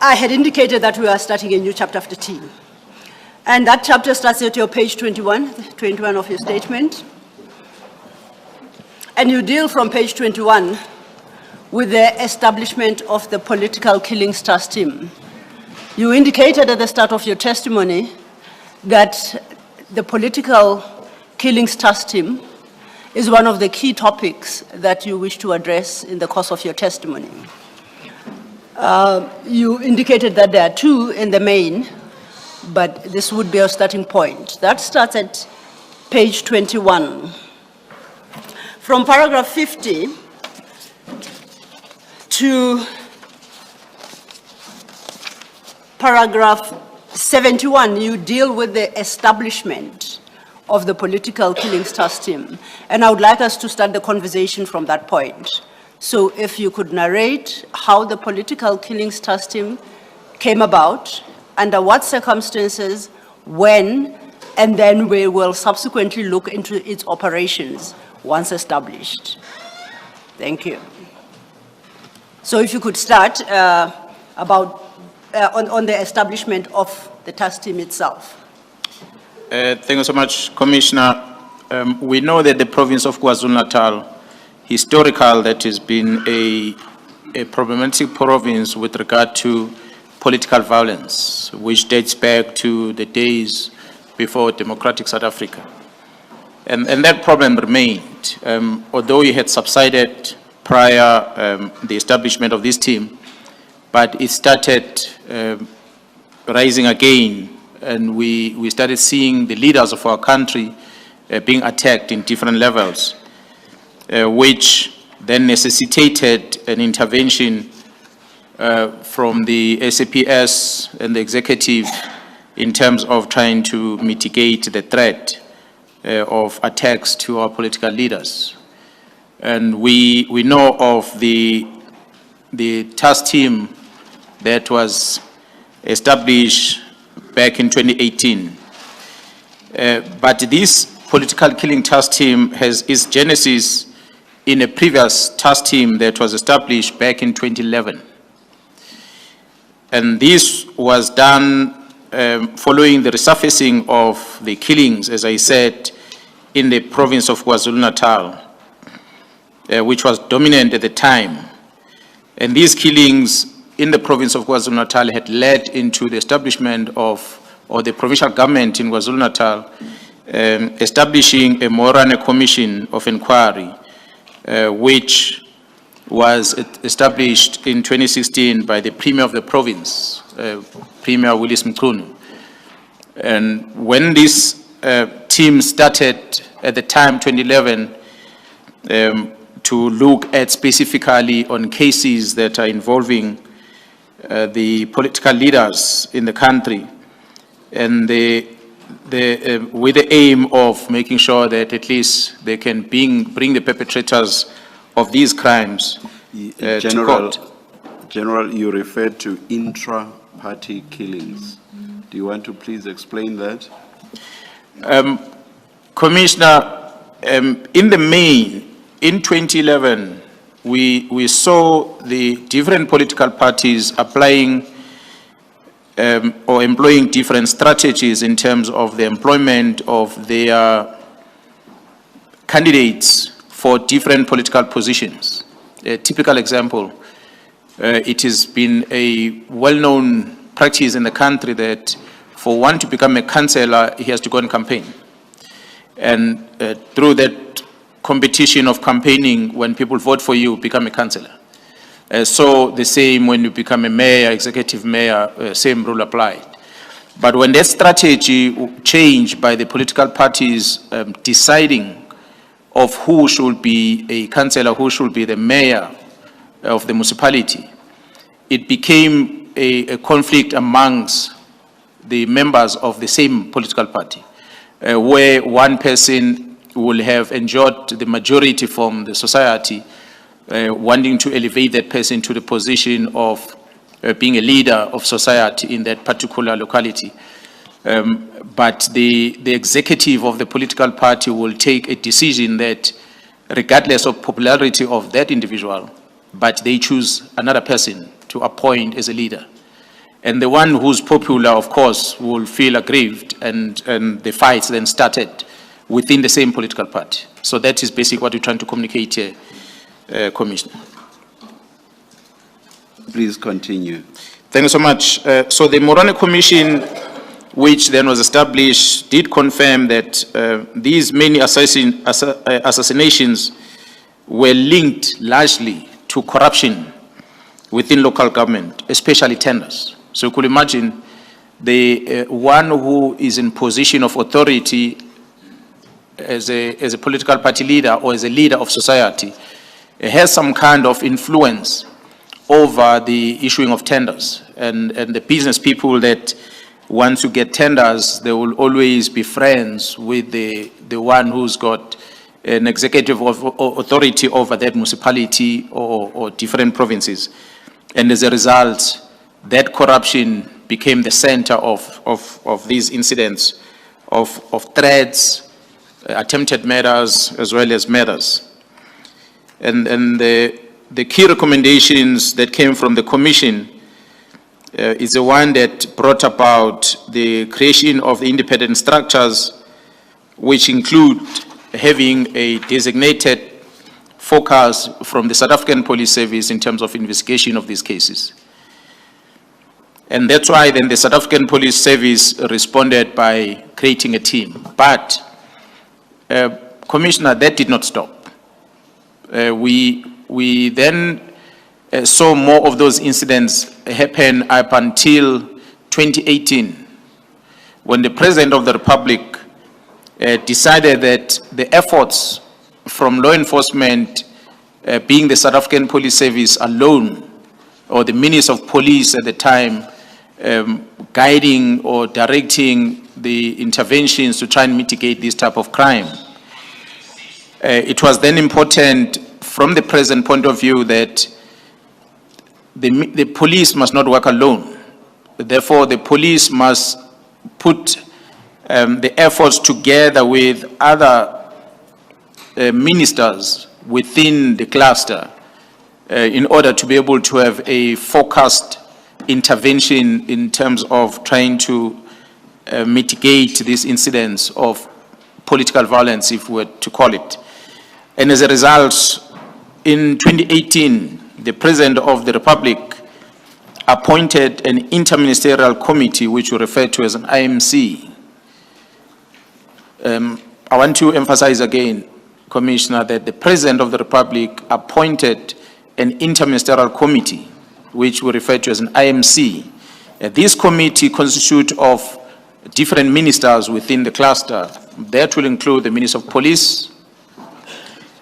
I had indicated that we are starting a new chapter of the team. And that chapter starts at your page 21 of your statement. And you deal from page 21 with the establishment of the Political Killings Task Team. You indicated at the start of your testimony that the Political Killings Task Team is one of the key topics that you wish to address in the course of your testimony. You indicated that there are two in the main, but this would be a starting point. That starts at page 21. From paragraph 50 to paragraph 71, you deal with the establishment of the Political Killings Task Team. And I would like us to start the conversation from that point. So if you could narrate how the Political Killings Task Team came about, under what circumstances, when, and then we will subsequently look into its operations once established. Thank you. So if you could start on the establishment of the task team itself. Thank you so much, Commissioner. We know that the province of KwaZulu-Natal, historical, that has been a problematic province with regard to political violence, which dates back to the days before democratic South Africa. And that problem remained, although it had subsided prior the establishment of this team, but it started rising again, and we started seeing the leaders of our country being attacked in different levels, which then necessitated an intervention from the SAPS and the executive in terms of trying to mitigate the threat of attacks to our political leaders. And we know of the task team that was established back in 2018. But this Political Killing Task Team has its genesis in a previous task team that was established back in 2011. And this was done following the resurfacing of the killings, as I said, in the province of KwaZulu-Natal, which was dominant at the time. And these killings in the province of KwaZulu-Natal had led into the establishment of, or the provincial government in KwaZulu-Natal, establishing a Morane Commission of Inquiry, which was established in 2016 by the Premier of the province, Premier Willis Mkhwanazi. And when this team started at the time, 2011, to look at specifically on cases that are involving the political leaders in the country, and with the aim of making sure that at least they can bring the perpetrators of these crimes to court. General, you referred to intra-party killings. Do you want to please explain that? Commissioner, in the main, in 2011, we saw the different political parties applying or employing different strategies in terms of the employment of their candidates for different political positions. A typical example, it has been a well-known practice in the country that for one to become a councillor, he has to go and campaign. And through that competition of campaigning, when people vote for you, become a councillor. So the same when you become a mayor, executive mayor, same rule applied. But when that strategy changed by the political parties deciding of who should be a councillor, who should be the mayor of the municipality, it became a conflict amongst the members of the same political party, where one person will have enjoyed the majority from the society, wanting to elevate that person to the position of being a leader of society in that particular locality. But the executive of the political party will take a decision that, regardless of popularity of that individual, but they choose another person to appoint as a leader. And the one who's popular, of course, will feel aggrieved, and the fights then started within the same political party. So that is basically what we're trying to communicate here, Commissioner. Please continue. Thank you so much. So the Morane Commission, which then was established, did confirm that these many assassinations were linked largely to corruption within local government, especially tenders. So you could imagine the one who is in position of authority as a political party leader or as a leader of society has some kind of influence over the issuing of tenders. And the business people that want to get tenders, they will always be friends with the one who's got an executive authority over that municipality or different provinces. And as a result, that corruption became the center of these incidents of threats, attempted murders, as well as murders. And the key recommendations that came from the Commission is the one that brought about the creation of the independent structures, which include having a designated focus from the South African Police Service in terms of investigation of these cases. And that's why then the South African Police Service responded by creating a team. But, Commissioner, that did not stop. We then saw more of those incidents happen up until 2018, when the President of the Republic decided that the efforts from law enforcement, being the South African Police Service alone, or the Minister of Police at the time, guiding or directing the interventions to try and mitigate this type of crime. It was then important from the present point of view that the police must not work alone. Therefore, the police must put the efforts together with other ministers within the cluster in order to be able to have a focused intervention in terms of trying to mitigate these incidents of political violence, if we were to call it. And as a result, in 2018, the President of the Republic appointed an interministerial committee, which we refer to as an IMC. I want to emphasize again, Commissioner, that the President of the Republic appointed an interministerial committee, which we refer to as an IMC. This committee constitutes of different ministers within the cluster. That will include the Minister of Police.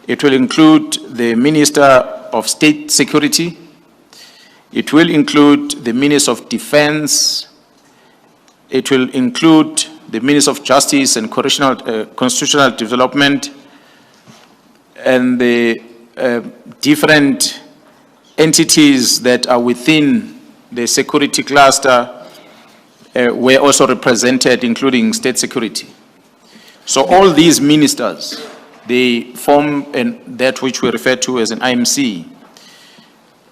It will include the Minister of State Security. It will include the Minister of Defense. It will include the Minister of Justice and Constitutional Development, and the different entities that are within the security cluster were also represented, including state security. So all these ministers, they form that which we refer to as an IMC.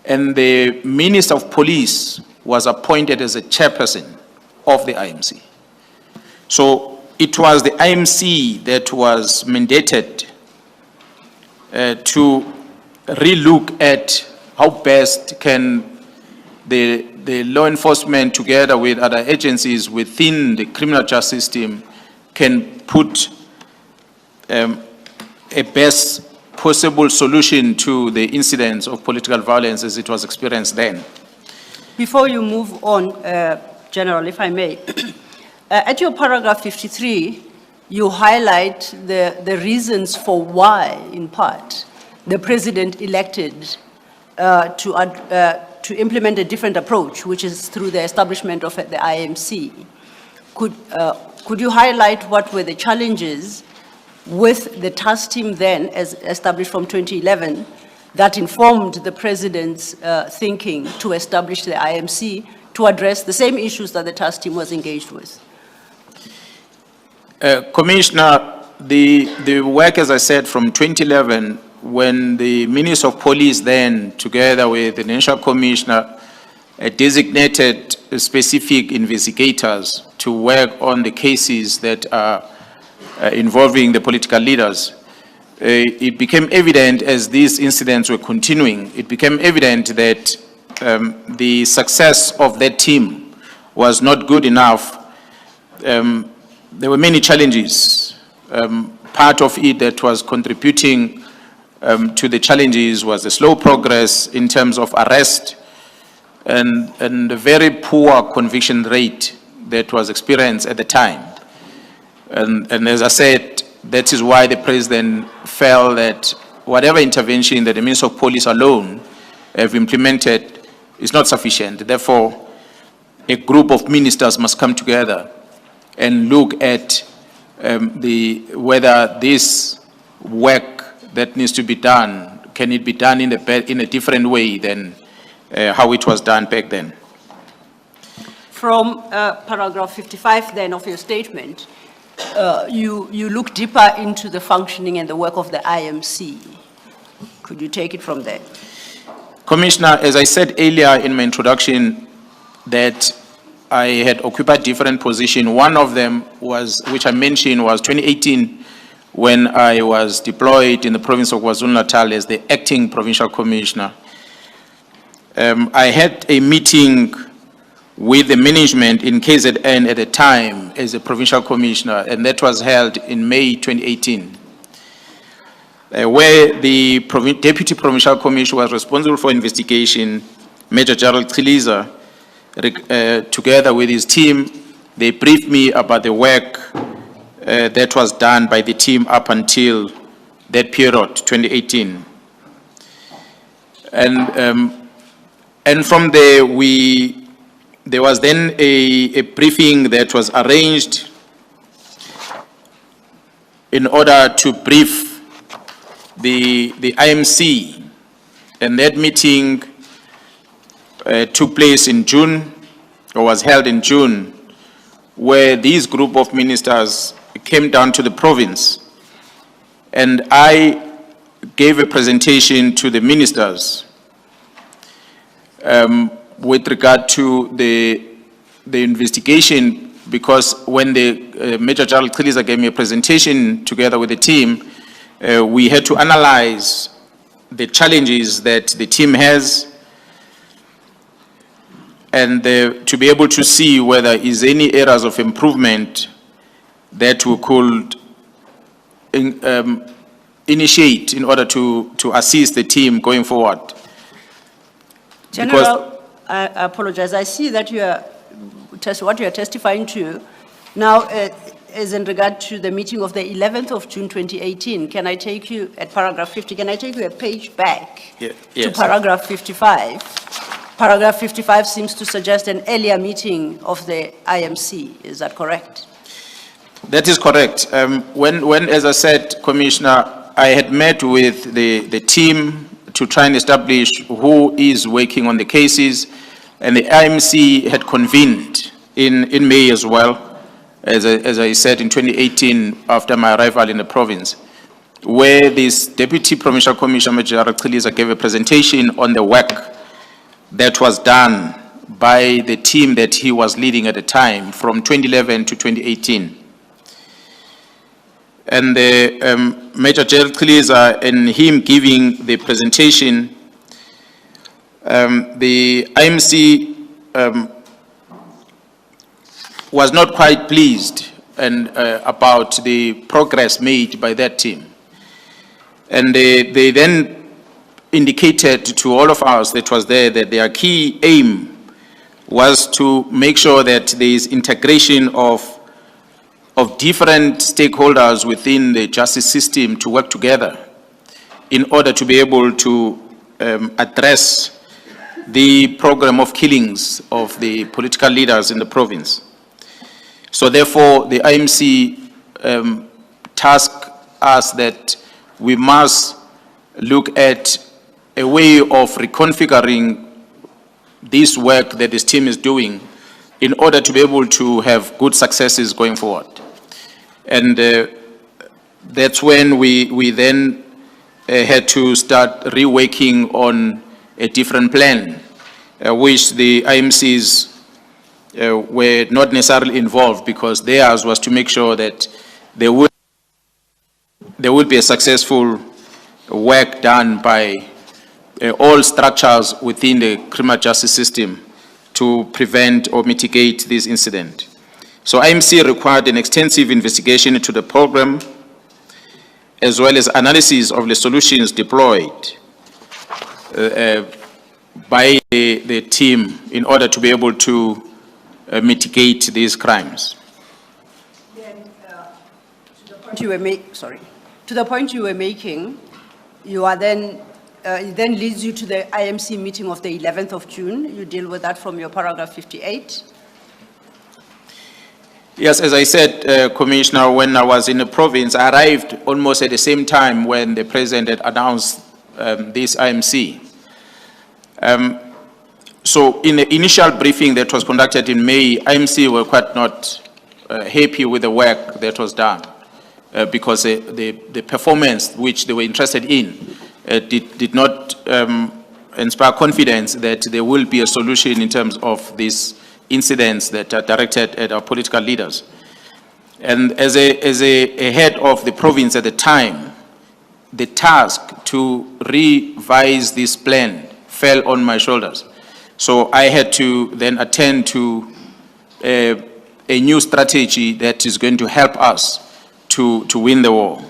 And the Minister of Police was appointed as a chairperson of the IMC. So it was the IMC that was mandated to relook at how best can the law enforcement, together with other agencies within the criminal justice system, can put a best possible solution to the incidents of political violence as it was experienced then. Before you move on, General, if I may, at your paragraph 53, you highlight the reasons for why, in part, the President elected to implement a different approach, which is through the establishment of the IMC. Could you highlight what were the challenges with the task team then, as established from 2011, that informed the President's thinking to establish the IMC to address the same issues that the task team was engaged with? Commissioner, the work, as I said, from 2011, when the Minister of Police then, together with the National Commissioner, designated specific investigators to work on the cases that are involving the political leaders, it became evident as these incidents were continuing, it became evident that the success of that team was not good enough. There were many challenges. Part of it that was contributing to the challenges was the slow progress in terms of arrest and the very poor conviction rate that was experienced at the time. And as I said, that is why the president felt that whatever intervention that the Minister of Police alone have implemented is not sufficient. Therefore, a group of ministers must come together and look at whether this work that needs to be done, can it be done in a different way than how it was done back then. From paragraph 55 then of your statement, you look deeper into the functioning and the work of the IMC. Could you take it from there? Commissioner, as I said earlier in my introduction, that I had occupied different positions. One of them was, which I mentioned, was 2018, when I was deployed in the province of KwaZulu-Natal as the acting provincial commissioner. I had a meeting with the management in KZN at the time as a provincial commissioner, and that was held in May 2018, where the deputy provincial commissioner was responsible for investigation, Major General Nhlanhla, together with his team. They briefed me about the work that was done by the team up until that period, 2018. And from there, there was then a briefing that was arranged in order to brief the IMC, and that meeting took place in June, or was held in June, where these group of ministers came down to the province, and I gave a presentation to the ministers with regard to the investigation, because when the Major General Nhlanhla gave me a presentation together with the team, we had to analyze the challenges that the team has, and to be able to see whether is any areas of improvement that we could initiate in order to assist the team going forward. General, I apologize. I see that what you are testifying to now is in regard to the meeting of the 11th of June 2018. Can I take you at paragraph 50? Can I take you a page back to paragraph 55? Paragraph 55 seems to suggest an earlier meeting of the IMC. Is that correct? That is correct. When, as I said, Commissioner, I had met with the team to try and establish who is working on the cases, and the IMC had convened in May as well, as I said, in 2018, after my arrival in the province, where this Deputy Provincial Commissioner, Major Nhlanhla, gave a presentation on the work that was done by the team that he was leading at the time, from 2011 to 2018. And the Major General Nhlanhla, and him giving the presentation, the IMC was not quite pleased about the progress made by that team. And they then indicated to all of us that was there that their key aim was to make sure that there is integration of different stakeholders within the justice system to work together in order to be able to address the program of killings of the political leaders in the province. So therefore, the IMC tasked us that we must look at a way of reconfiguring this work that this team is doing in order to be able to have good successes going forward. And that's when we then had to start reworking on a different plan, which the IMCs were not necessarily involved, because theirs was to make sure that there would be a successful work done by all structures within the criminal justice system to prevent or mitigate this incident. So IMC required an extensive investigation into the program, as well as analysis of the solutions deployed by the team in order to be able to mitigate these crimes. Then, to the point you were making, you are then, it then leads you to the IMC meeting of the 11th of June. You deal with that from your paragraph 58. Yes, as I said, Commissioner, when I was in the province, I arrived almost at the same time when the President had announced this IMC. So in the initial briefing that was conducted in May, IMC were quite not happy with the work that was done because the performance which they were interested in did not inspire confidence that there will be a solution in terms of these incidents that are directed at our political leaders. And as a head of the province at the time, the task to revise this plan fell on my shoulders. So I had to then attend to a new strategy that is going to help us to win the war.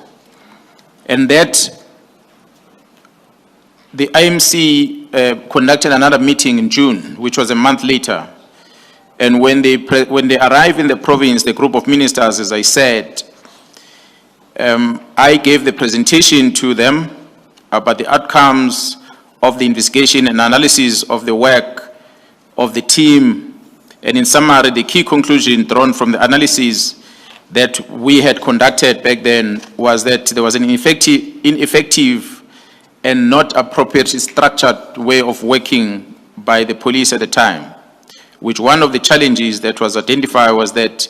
And that the IMC conducted another meeting in June, which was a month later. And when they arrived in the province, the group of ministers, as I said, I gave the presentation to them about the outcomes of the investigation and analysis of the work of the team. And in summary, the key conclusion drawn from the analysis that we had conducted back then was that there was an ineffective and not appropriately structured way of working by the police at the time, which one of the challenges that was identified was that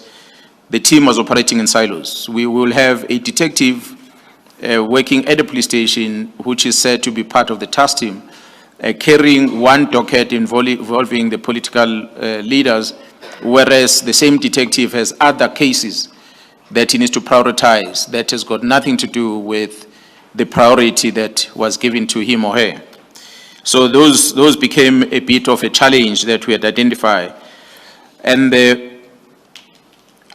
the team was operating in silos. We will have a detective working at the police station, which is said to be part of the task team, carrying one docket involving the political leaders, whereas the same detective has other cases that he needs to prioritize that has got nothing to do with the priority that was given to him or her. So those became a bit of a challenge that we had identified. And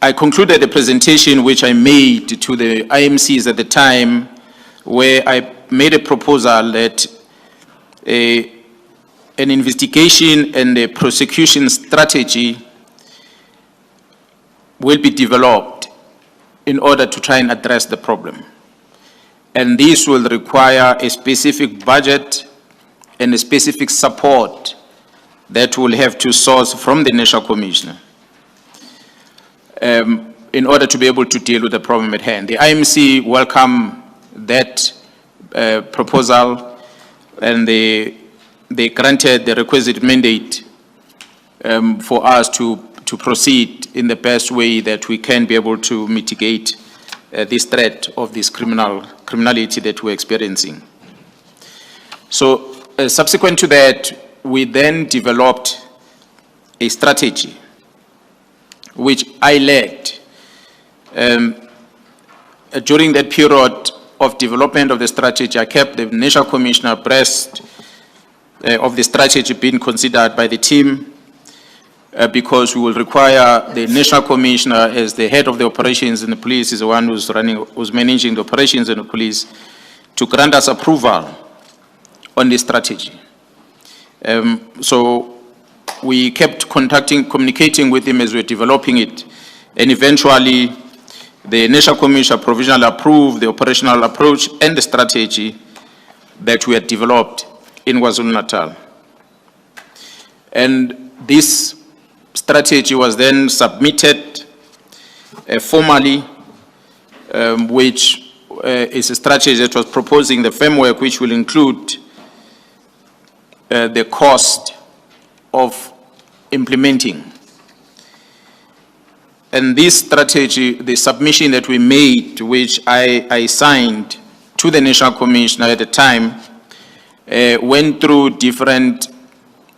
I concluded the presentation which I made to the IMCs at the time, where I made a proposal that an investigation and a prosecution strategy will be developed in order to try and address the problem. And this will require a specific budget and a specific support that will have to source from the National Commissioner in order to be able to deal with the problem at hand. The IMC welcomed that proposal, and they granted the requisite mandate for us to proceed in the best way that we can be able to mitigate this threat of this criminality that we're experiencing. So subsequent to that, we then developed a strategy which I led. During that period of development of the strategy, I kept the National Commissioner abreast of the strategy being considered by the team, because we will require the National Commissioner, as the head of the operations in the police, is the one who's managing the operations in the police, to grant us approval on this strategy. So we kept communicating with him as we were developing it, and eventually the National Commissioner provisionally approved the operational approach and the strategy that we had developed in KwaZulu-Natal. And this strategy was then submitted formally, which is a strategy that was proposing the framework which will include the cost of implementing. And this strategy, the submission that we made, which I signed to the National Commissioner at the time, went through different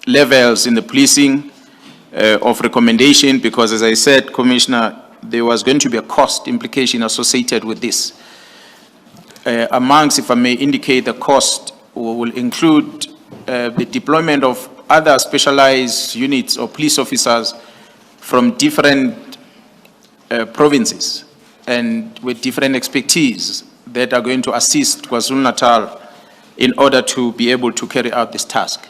levels in the policing, of recommendation, because as I said, Commissioner, there was going to be a cost implication associated with this. Amongst, if I may indicate, the cost will include the deployment of other specialized units or police officers from different provinces and with different expertise that are going to assist KwaZulu-Natal in order to be able to carry out this task.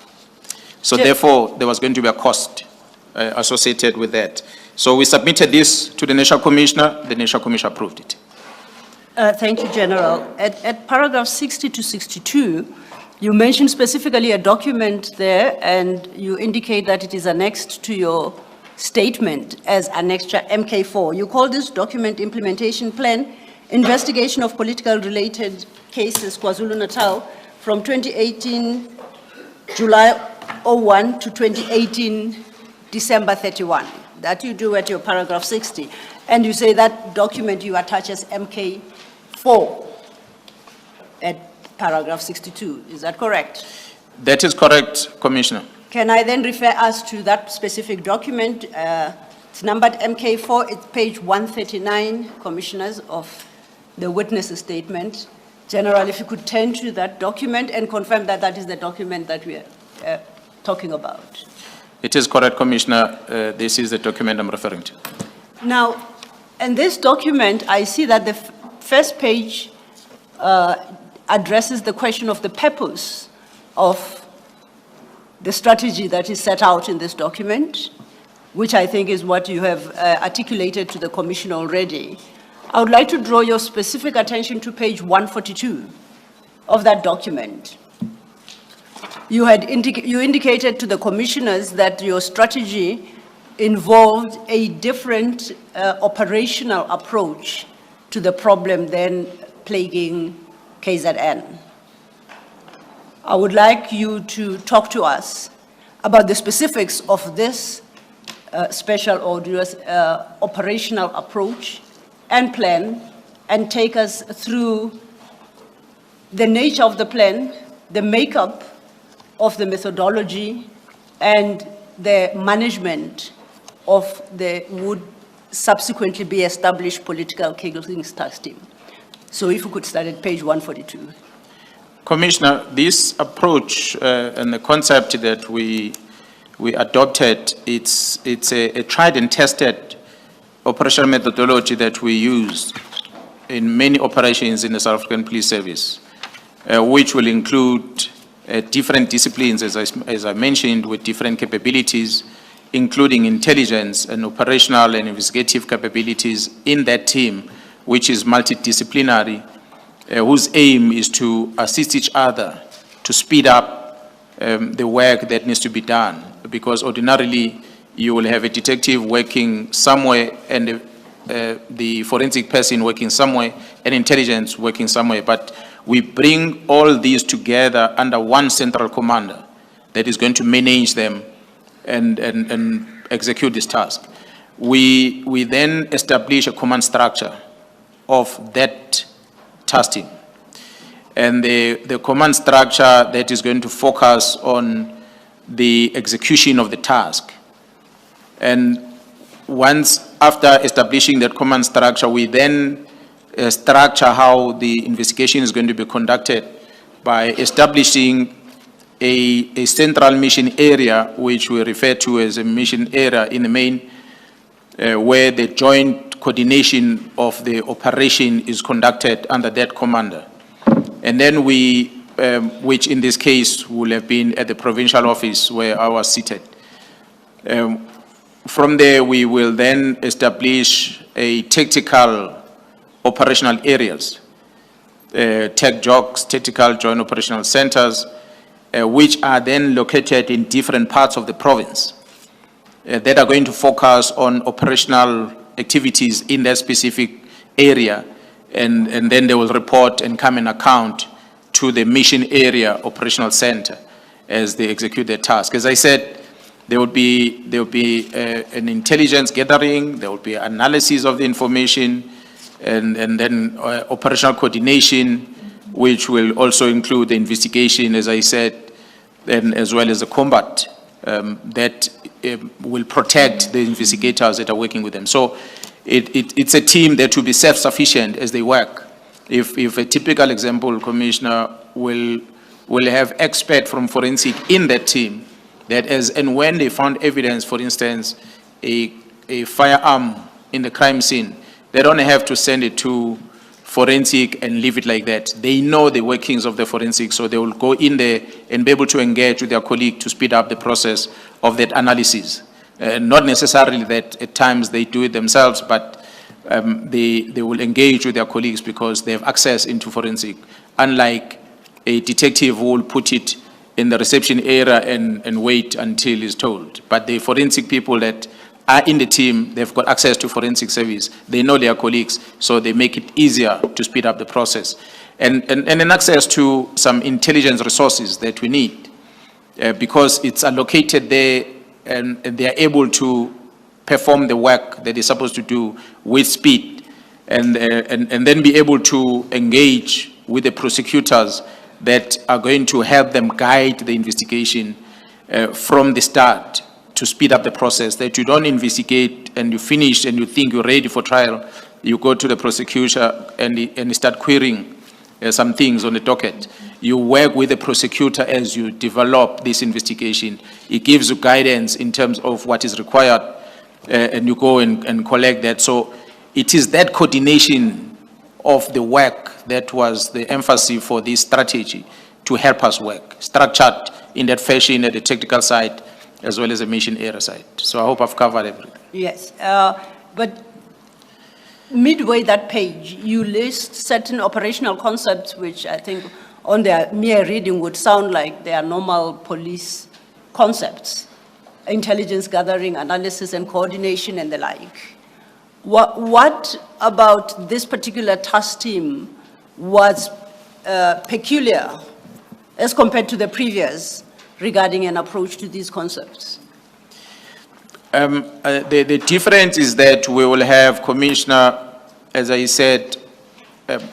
So therefore, there was going to be a cost associated with that. So we submitted this to the National Commissioner. The National Commissioner approved it. Thank you, General. At paragraph 60 to 62, you mentioned specifically a document there, and you indicate that it is annexed to your statement as annexure MK4. You call this document Implementation Plan, Investigation of Political Related Cases, KwaZulu-Natal, from 2018 July 01 to 2018 December 31. That you do at your paragraph 60. And you say that document you attach as MK4 at paragraph 62. Is that correct? That is correct, Commissioner. Can I then refer us to that specific document? It's numbered MK4, it's page 139, Commissioners, of the witness statement. General, if you could turn to that document and confirm that that is the document that we are talking about. It is correct, Commissioner. This is the document I'm referring to. Now, in this document, I see that the first page addresses the question of the purpose of the strategy that is set out in this document, which I think is what you have articulated to the Commission already. I would like to draw your specific attention to page 142 of that document. You indicated to the commissioners that your strategy involved a different operational approach to the problem then plaguing KZN. I would like you to talk to us about the specifics of this special or operational approach and plan, and take us through the nature of the plan, the makeup of the methodology, and the management of the would subsequently be established political killing task team. So if we could start at page 142. Commissioner, this approach and the concept that we adopted, it's a tried and tested operational methodology that we use in many operations in the South African Police Service, which will include different disciplines, as I mentioned, with different capabilities, including intelligence and operational and investigative capabilities in that team, which is multidisciplinary, whose aim is to assist each other to speed up the work that needs to be done. Because ordinarily, you will have a detective working somewhere and the forensic person working somewhere and intelligence working somewhere. But we bring all these together under one central commander that is going to manage them and execute this task. We then establish a command structure of that task team. And the command structure that is going to focus on the execution of the task. And once after establishing that command structure, we then structure how the investigation is going to be conducted by establishing a central mission area, which we refer to as a mission area in the main, where the joint coordination of the operation is conducted under that commander. And then we, which in this case will have been at the provincial office where I was seated. From there, we will then establish a tactical operational areas, tech jocks, tactical joint operational centers, which are then located in different parts of the province that are going to focus on operational activities in that specific area, and then they will report and come and account to the mission area operational center as they execute their task. As I said, there will be an intelligence gathering, there will be analysis of the information, and then operational coordination, which will also include the investigation, as I said, and as well as the combat that will protect the investigators that are working with them. So it's a team that will be self-sufficient as they work. If a typical example, Commissioner, will have expert from forensic in that team, that as and when they found evidence, for instance, a firearm in the crime scene, they don't have to send it to forensic and leave it like that. They know the workings of the forensic, so they will go in there and be able to engage with their colleague to speed up the process of that analysis. Not necessarily that at times they do it themselves, but they will engage with their colleagues because they have access into forensic, unlike a detective who will put it in the reception area and wait until he's told. But the forensic people that are in the team, they've got access to forensic service. They know their colleagues, so they make it easier to speed up the process. And an access to some intelligence resources that we need, because it's allocated there and they are able to perform the work that they're supposed to do with speed, and then be able to engage with the prosecutors that are going to help them guide the investigation from the start, to speed up the process, that you don't investigate and you finish and you think you're ready for trial, you go to the prosecutor and you start querying some things on the docket. You work with the prosecutor as you develop this investigation. It gives you guidance in terms of what is required, and you go and collect that. So it is that coordination of the work that was the emphasis for this strategy to help us work, structured in that fashion at the technical side, as well as the mission area side. So I hope I've covered everything. Yes, but midway that page, you list certain operational concepts which I think on their mere reading would sound like they are normal police concepts: intelligence gathering, analysis and coordination and the like. What about this particular task team was peculiar as compared to the previous, regarding an approach to these concepts? The difference is that we will have, Commissioner, as I said,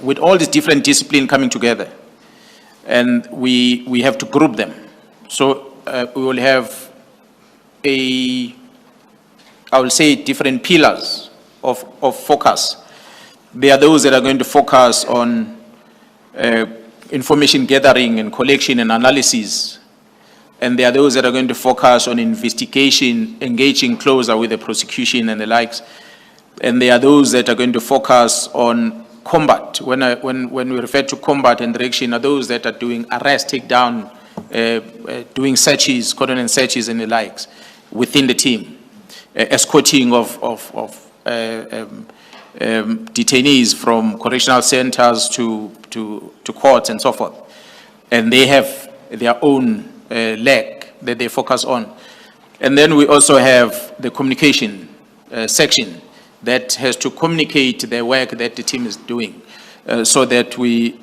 with all these different disciplines coming together, and we have to group them. So we will have I will say different pillars of focus. There are those that are going to focus on information gathering and collection and analysis. And there are those that are going to focus on investigation, engaging closer with the prosecution and the likes. And there are those that are going to focus on combat. When we refer to combat and direction, are those that are doing arrest, takedown, doing searches, coordinate searches and the likes within the team, escorting of detainees from correctional centers to courts and so forth. And they have their own leg that they focus on. And then we also have the communication section that has to communicate the work that the team is doing, so that we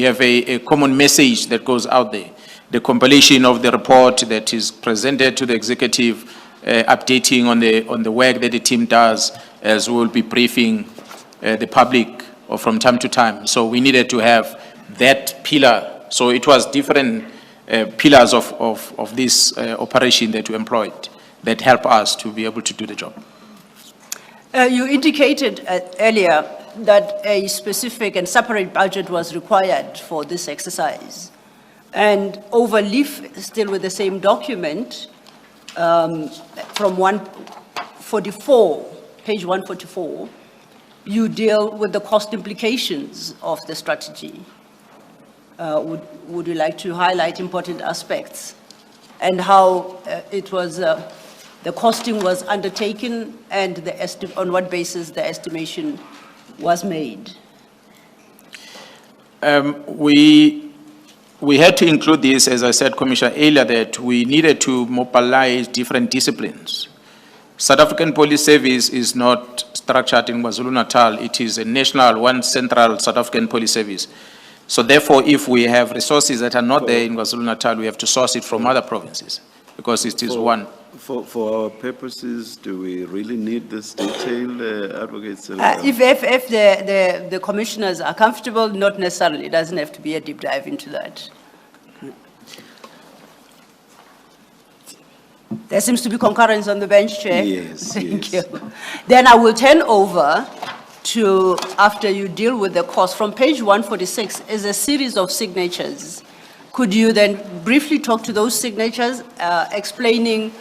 have a common message that goes out there. The compilation of the report that is presented to the executive, updating on the work that the team does, as we will be briefing the public from time to time. So we needed to have that pillar. So it was different pillars of this operation that we employed that help us to be able to do the job. You indicated earlier that a specific and separate budget was required for this exercise. And overleaf, still with the same document, from 144, page 144, you deal with the cost implications of the strategy. Would you like to highlight important aspects and how it was, the costing was undertaken and on what basis the estimation was made? We had to include this, as I said, Commissioner, earlier, that we needed to mobilize different disciplines. South African Police Service is not structured in KwaZulu-Natal. It is a national, one central South African Police Service. So therefore, if we have resources that are not there in KwaZulu-Natal, we have to source it from other provinces, because it is one. For our purposes, do we really need this detail, Advocate Silva? If the commissioners are comfortable, not necessarily. It doesn't have to be a deep dive into that. There seems to be concurrence on the bench, Chair. Yes, Thank yes. you. Then I will turn over to, after you deal with the cost, from page 146 is a series of signatures. Could you then briefly talk to those signatures, explaining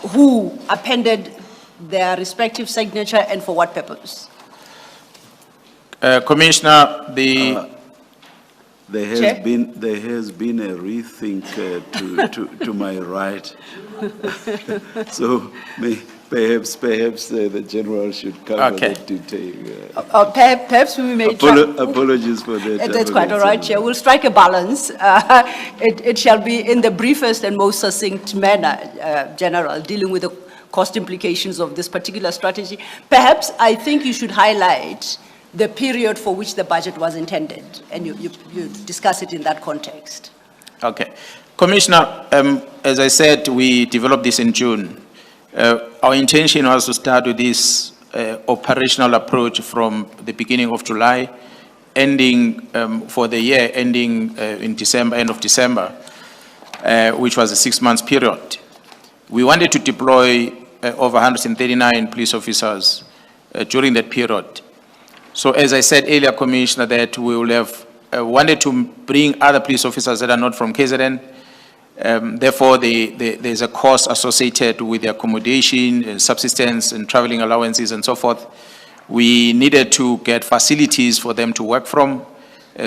who appended their respective signature and for what purpose? Commissioner, There Chair? has been a rethink to my right. So perhaps the general should cover Okay. that detail. Perhaps we may try. Apologies for that. That's quite all right, Chair. We'll strike a balance. It shall be in the briefest and most succinct manner, General, dealing with the cost implications of this particular strategy. Perhaps I think you should highlight the period for which the budget was intended, and you discuss it in that context. Okay. Commissioner, as I said, we developed this in June. Our intention was to start with this operational approach from the beginning of July, ending for the year, ending in December, end of December, which was a 6 months period. We wanted to deploy over 139 police officers during that period. So as I said earlier, Commissioner, that we will have wanted to bring other police officers that are not from KZN. Therefore, there's a cost associated with the accommodation, and subsistence, and traveling allowances, and so forth. We needed to get facilities for them to work from.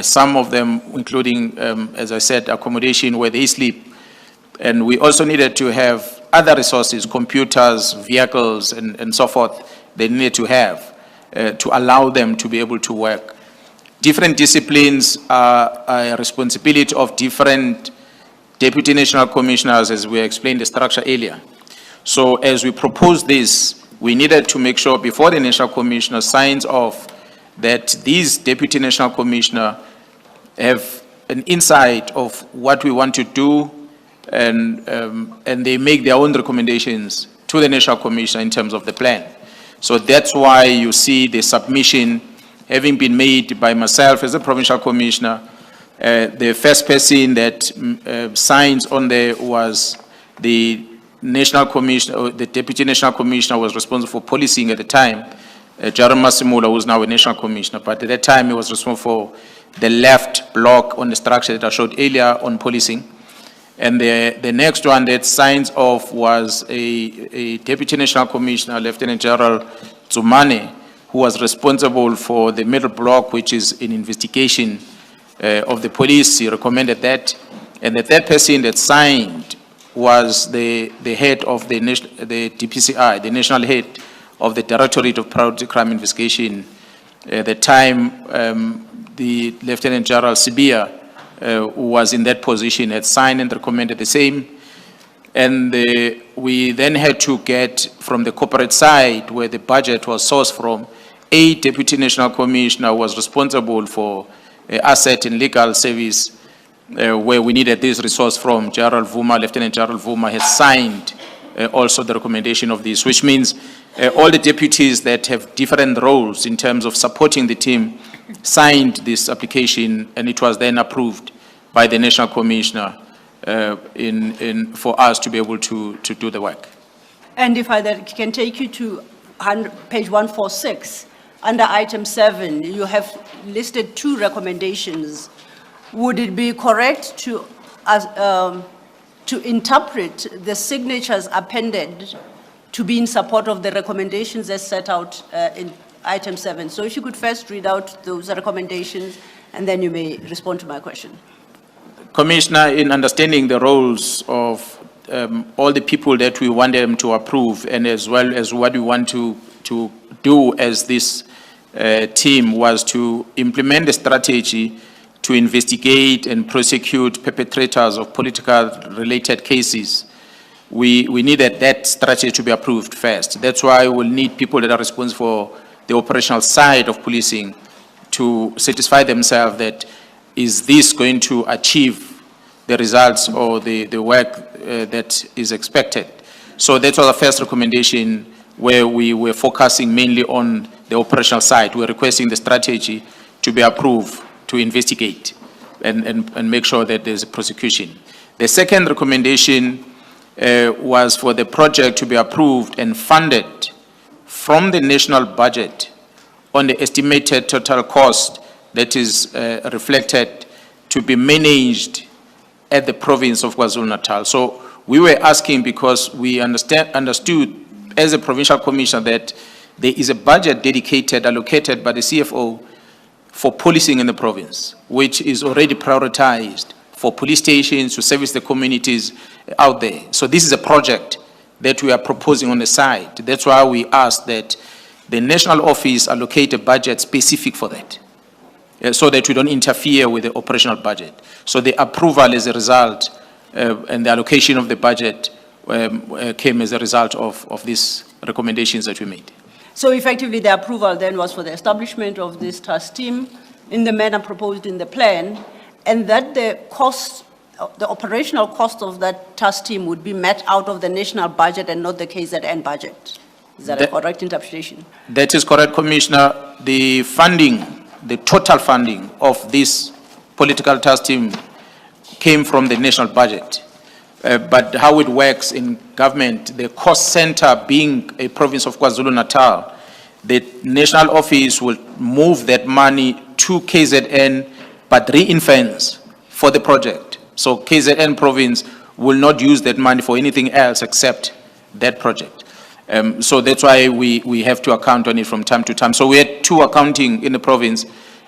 Some of them, including, as I said, accommodation where they sleep. And we also needed to have other resources, computers, vehicles, and so forth, they needed to have to allow them to be able to work. Different disciplines are a responsibility of different deputy national commissioners, as we explained the structure earlier. So as we proposed this, we needed to make sure before the national commissioner signs off that these deputy national commissioner have an insight of what we want to do, and they make their own recommendations to the national commissioner in terms of the plan. So that's why you see the submission having been made by myself as a provincial commissioner. The first person that signs on there was the national commissioner, the deputy national commissioner was responsible for policing at the time, Jaron Masimula, who is now a national commissioner, but at that time he was responsible for the left block on the structure that I showed earlier on policing. And the next one that signs off was a deputy national commissioner, Lieutenant General Tsumane, who was responsible for the middle block, which is in investigation of the police. He recommended that. And the third person that signed was the head of the DPCI, the national head of the Directorate of Priority Crime Investigation. At the time, the Lieutenant General Sibia, who was in that position, had signed and recommended the same. And we then had to get from the corporate side, where the budget was sourced from, a deputy national commissioner was responsible for asset and legal service, where we needed this resource from. General Vuma, Lieutenant General Vuma, has signed also the recommendation of this, which means all the deputies that have different roles in terms of supporting the team signed this application, and it was then approved by the national commissioner for us to be able to do the work. And if I then can take you to page 146, under item 7, you have listed 2 recommendations. Would it be correct to interpret the signatures appended to be in support of the recommendations as set out in item 7? So if you could first read out those recommendations, and then you may respond to my question. Commissioner, in understanding the roles of all the people that we want them to approve, and as well as what we want to do as this team, was to implement the strategy to investigate and prosecute perpetrators of political-related cases. We needed that strategy to be approved first. That's why we'll need people that are responsible for the operational side of policing to satisfy themselves that is this going to achieve the results or the work that is expected. So that was the first recommendation, where we were focusing mainly on the operational side. We're requesting the strategy to be approved to investigate and make sure that there's a prosecution. The second recommendation was for the project to be approved and funded from the national budget on the estimated total cost that is reflected to be managed at the province of KwaZulu-Natal. So we were asking because we understood as a provincial commissioner that there is a budget dedicated, allocated by the CFO for policing in the province, which is already prioritized for police stations to service the communities out there. So this is a project that we are proposing on the side. That's why we asked that the national office allocate a budget specific for that, so that we don't interfere with the operational budget. So the approval as a result and the allocation of the budget came as a result of these recommendations that we made. So effectively, the approval then was for the establishment of this task team in the manner proposed in the plan, and that the cost, the operational cost of that task team would be met out of the national budget and not the KZN budget. Is that a correct interpretation? That is correct, Commissioner. The funding, the total funding of this political task team came from the national budget. But how it works in government, the cost center being a province of KwaZulu-Natal, the national office will move that money to KZN, but ring-fence for the project. So KZN province will not use that money for anything else except that project. So that's why we have to account on it from time to time. So we had two accounting in the province.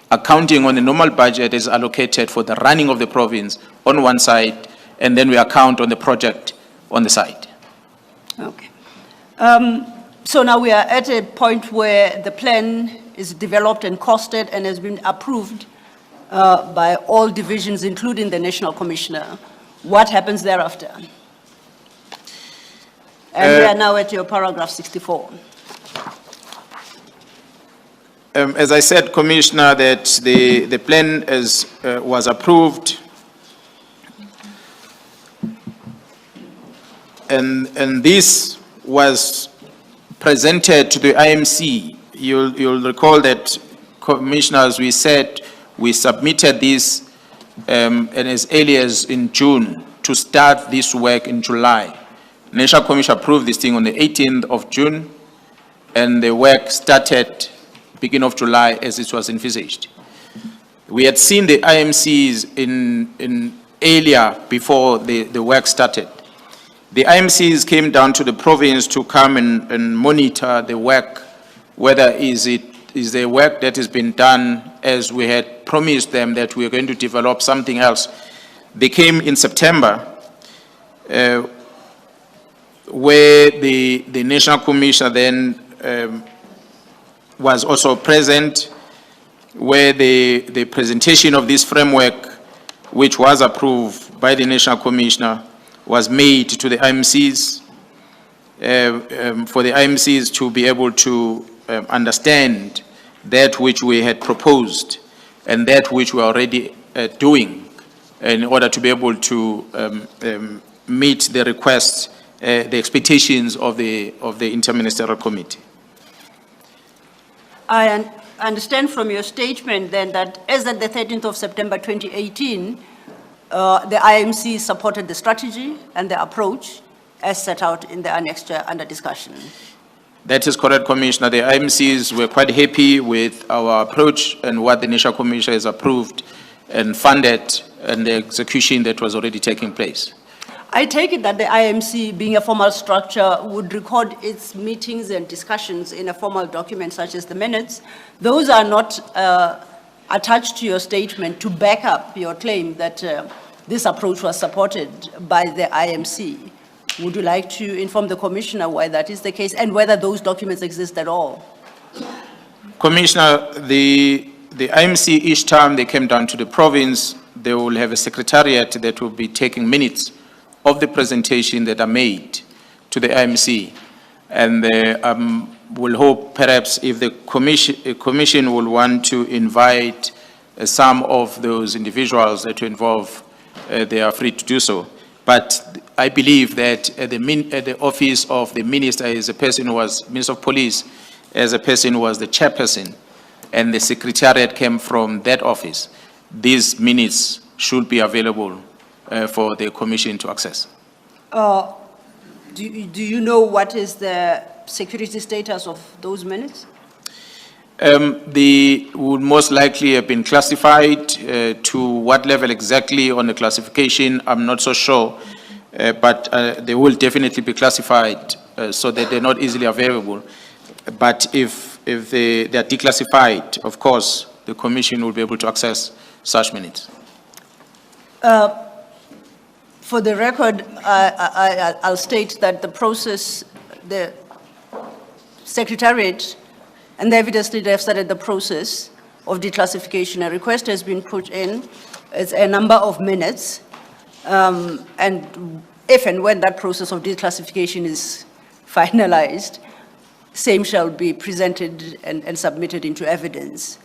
Accounting on the normal budget is allocated for the running of the province on one side, and then we account on the project on the side. Okay. So now we are at a point where the plan is developed and costed and has been approved by all divisions, including the National Commissioner. What happens thereafter? And we are now at your paragraph 64. As I said, Commissioner, that the plan was approved, and this was presented to the IMC. You'll recall that, Commissioners, we said we submitted this and as early as in June to start this work in July. National Commission approved this thing on the 18th of June, and the work started beginning of July as it was envisaged. We had seen the IMCs in earlier before the work started. The IMCs came down to the province to come and monitor the work, whether is the work that has been done as we had promised them that we are going to develop something else. They came in September, where the National Commissioner then was also present, where the presentation of this framework, which was approved by the National Commissioner, was made to the IMCs, for the IMCs to be able to understand that which we had proposed and that which we are already doing in order to be able to meet the requests, the expectations of the interministerial committee. I understand from your statement then that as at the 13th of September 2018, the IMC supported the strategy and the approach as set out in the annexure under discussion. That is correct, Commissioner. The IMCs were quite happy with our approach and what the National Commission has approved and funded and the execution that was already taking place. I take it that the IMC, being a formal structure, would record its meetings and discussions in a formal document such as the minutes. Those are not attached to your statement to back up your claim that this approach was supported by the IMC. Would you like to inform the Commissioner why that is the case and whether those documents exist at all? Commissioner, the IMC, each time they came down to the province, they will have a secretariat that will be taking minutes of the presentation that are made to the IMC. And we'll hope perhaps if the commission will want to invite some of those individuals that are involved, they are free to do so. But I believe that at the office of the minister is a person who was Minister of Police, as a person who was the chairperson, and the secretariat came from that office. These minutes should be available for the commission to access. Do you know what is the security status of those minutes? They would most likely have been classified. To what level exactly on the classification, I'm not so sure. But they will definitely be classified so that they're not easily available. But if they are declassified, of course, the commission will be able to access such minutes. For the record, I'll state that the process, the Secretariat and the evidence leader have started the process of declassification. A request has been put in. It's a number of minutes. And if and when that process of declassification is finalized, same shall be presented and submitted into evidence.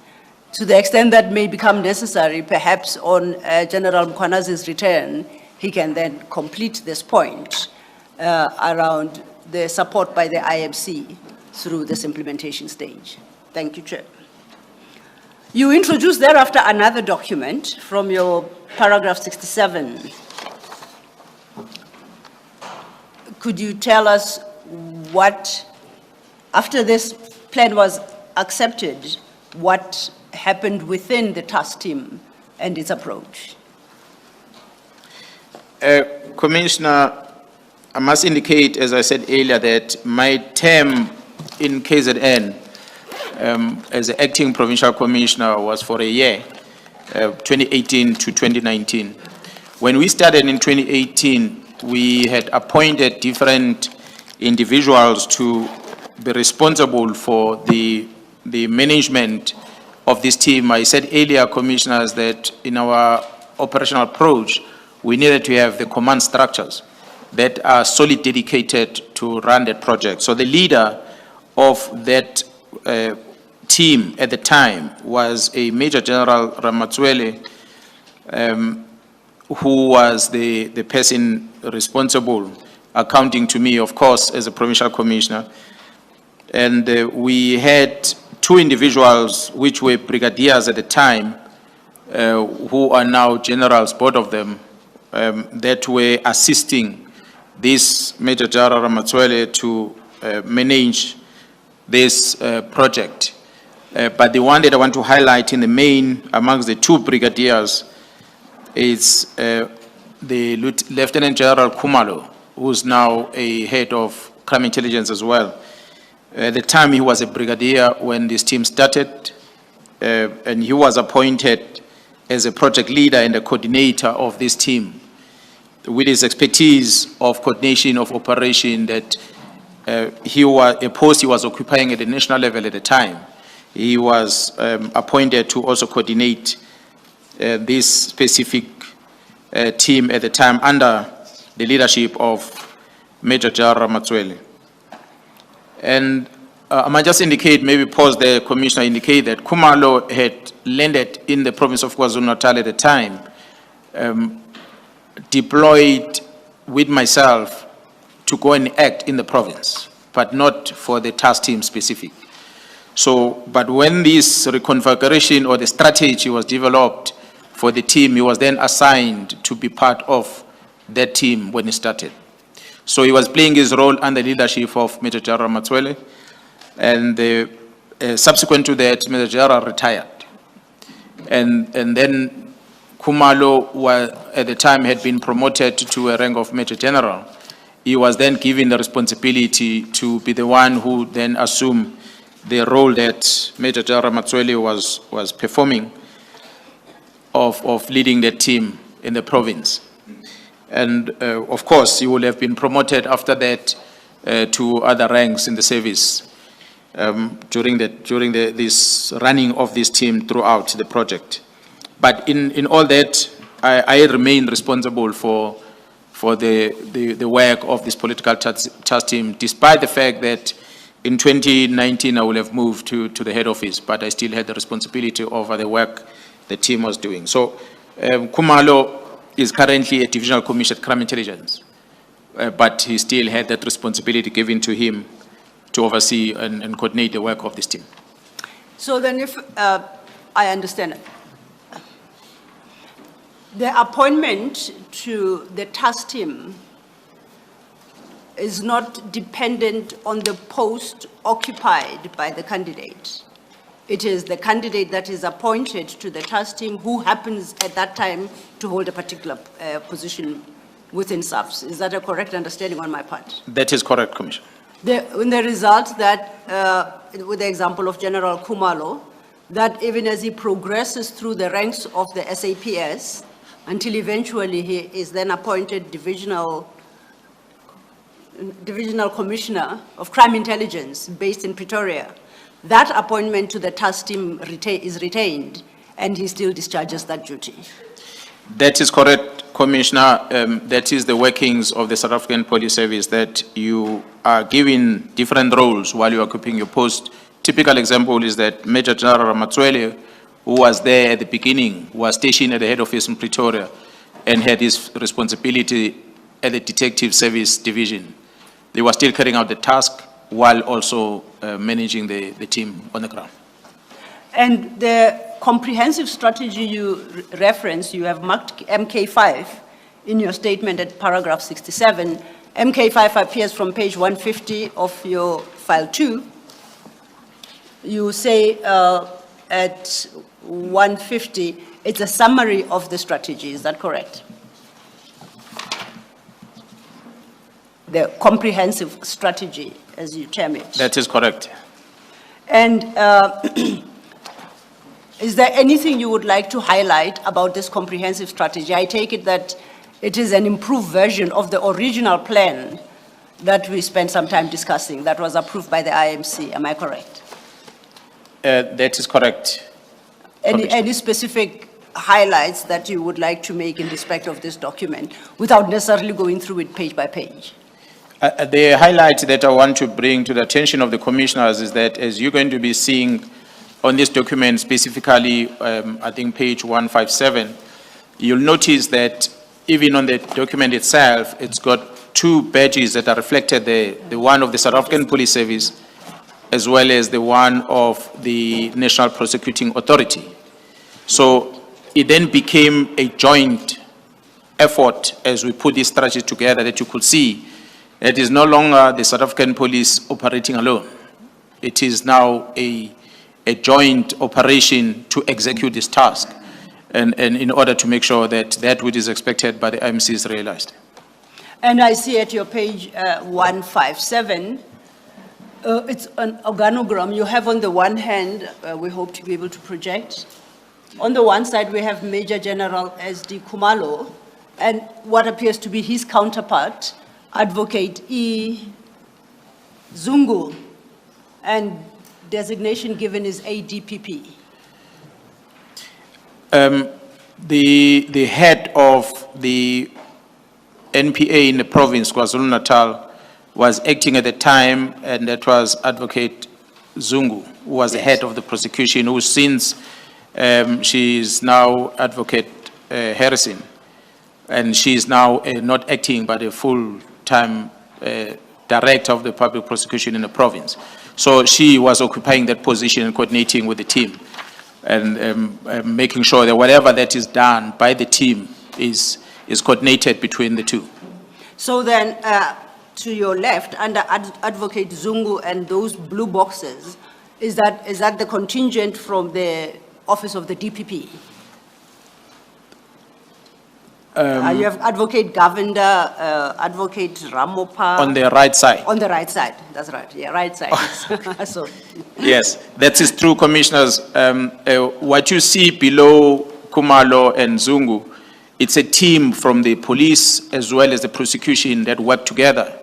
To the extent that may become necessary, perhaps on General Mkhwanazi's return, he can then complete this point around the support by the IMC through this implementation stage. Thank you, Chair. You introduced thereafter another document from your paragraph 67. Could you tell us what, after this plan was accepted, what happened within the task team and its approach? Commissioner, I must indicate, as I said earlier, that my term in KZN as the acting provincial commissioner was for a year, 2018 to 2019. When we started in 2018, we had appointed different individuals to be responsible for the management of this team. I said earlier, commissioners, that in our operational approach, we needed to have the command structures that are solely dedicated to run that project. So the leader of that team at the time was a Major General Ramatswele, who was the person responsible, accounting to me, of course, as a provincial commissioner. And we had two individuals, which were brigadiers at the time, who are now generals, both of them, that were assisting this Major General Ramatswele to manage this project. But the one that I want to highlight in the main, amongst the two brigadiers, is the Lieutenant General Khumalo, who's now a head of crime intelligence as well. At the time, he was a brigadier when this team started, and he was appointed as a project leader and a coordinator of this team, with his expertise of coordination of operation that he was a post he was occupying at the national level at the time. He was appointed to also coordinate this specific team at the time under the leadership of Major General Ramatswele. And I might just indicate, maybe pause there, Commissioner, indicate that Khumalo had landed in the province of KwaZulu-Natal at the time, deployed with myself to go and act in the province, but not for the task team specific. So, but when this reconfiguration or the strategy was developed for the team, he was then assigned to be part of that team when he started. So he was playing his role under leadership of Major General Ramatswele, and subsequent to that, Major General retired. And then Khumalo, at the time, had been promoted to a rank of Major General. He was then given the responsibility to be the one who then assumed the role that Major General Ramatswele was performing of leading the team in the province. And of course, he would have been promoted after that to other ranks in the service during this running of this team throughout the project. But in all that, I remain responsible for the work of this political task team, despite the fact that in 2019 I will have moved to the head office, but I still had the responsibility over the work the team was doing. So Khumalo is currently a divisional commissioner at crime intelligence, but he still had that responsibility given to him to oversee and coordinate the work of this team. So then if I understand it, the appointment to the task team is not dependent on the post occupied by the candidate. It is the candidate that is appointed to the task team who happens at that time to hold a particular position within SAPS. Is that a correct understanding on my part? That is correct, Commissioner. In the result that, with the example of General Khumalo, that even as he progresses through the ranks of the SAPS, until eventually he is then appointed divisional commissioner of crime intelligence based in Pretoria, that appointment to the task team is retained and he still discharges that duty. That is correct, Commissioner. That is the workings of the South African Police Service, that you are given different roles while you are occupying your post. Typical example is that Major General Matswele, who was there at the beginning, was stationed at the head office in Pretoria and had his responsibility at the Detective Service Division. They were still carrying out the task while also managing the team on the ground. And the comprehensive strategy you reference, you have marked MK5 in your statement at paragraph 67. MK5 appears from page 150 of your file 2. You say at 150, it's a summary of the strategy, is that correct? The comprehensive strategy, as you term it. That is correct. And is there anything you would like to highlight about this comprehensive strategy? I take it that it is an improved version of the original plan that we spent some time discussing, that was approved by the IMC, am I correct? That is correct. Any specific highlights that you would like to make in respect of this document without necessarily going through it page by page? The highlight that I want to bring to the attention of the commissioners is that, as you're going to be seeing on this document, specifically, I think page 157, you'll notice that even on the document itself, it's got two badges that are reflected there, the one of the South African Police Service, as well as the one of the National Prosecuting Authority. So it then became a joint effort as we put this strategy together, that you could see it is no longer the South African police operating alone. It is now a joint operation to execute this task, and in order to make sure that that which is expected by the IMC is realized. And I see at your page 157, it's an organogram. You have on the one hand, we hope to be able to project. On the one side, we have Major General S.D. Khumalo, and what appears to be his counterpart, Advocate E. Zungu, and designation given is ADPP. The head of the NPA in the province, KwaZulu-Natal, was acting at the time, and that was Advocate Zungu, who was the head of the prosecution, who since she is now Advocate Harrison, and she is now not acting but a full-time director of the public prosecution in the province. So she was occupying that position and coordinating with the team and making sure that whatever that is done by the team is coordinated between the two. So then, to your left, under Advocate Zungu and those blue boxes, is that the contingent from the office of the DPP? You have Advocate Govender, Advocate Ramopa. On the right side. On the right side, that's right, yeah, right side. So. Yes, that is true, Commissioners. What you see below Khumalo and Zungu, it's a team from the police as well as the prosecution that work together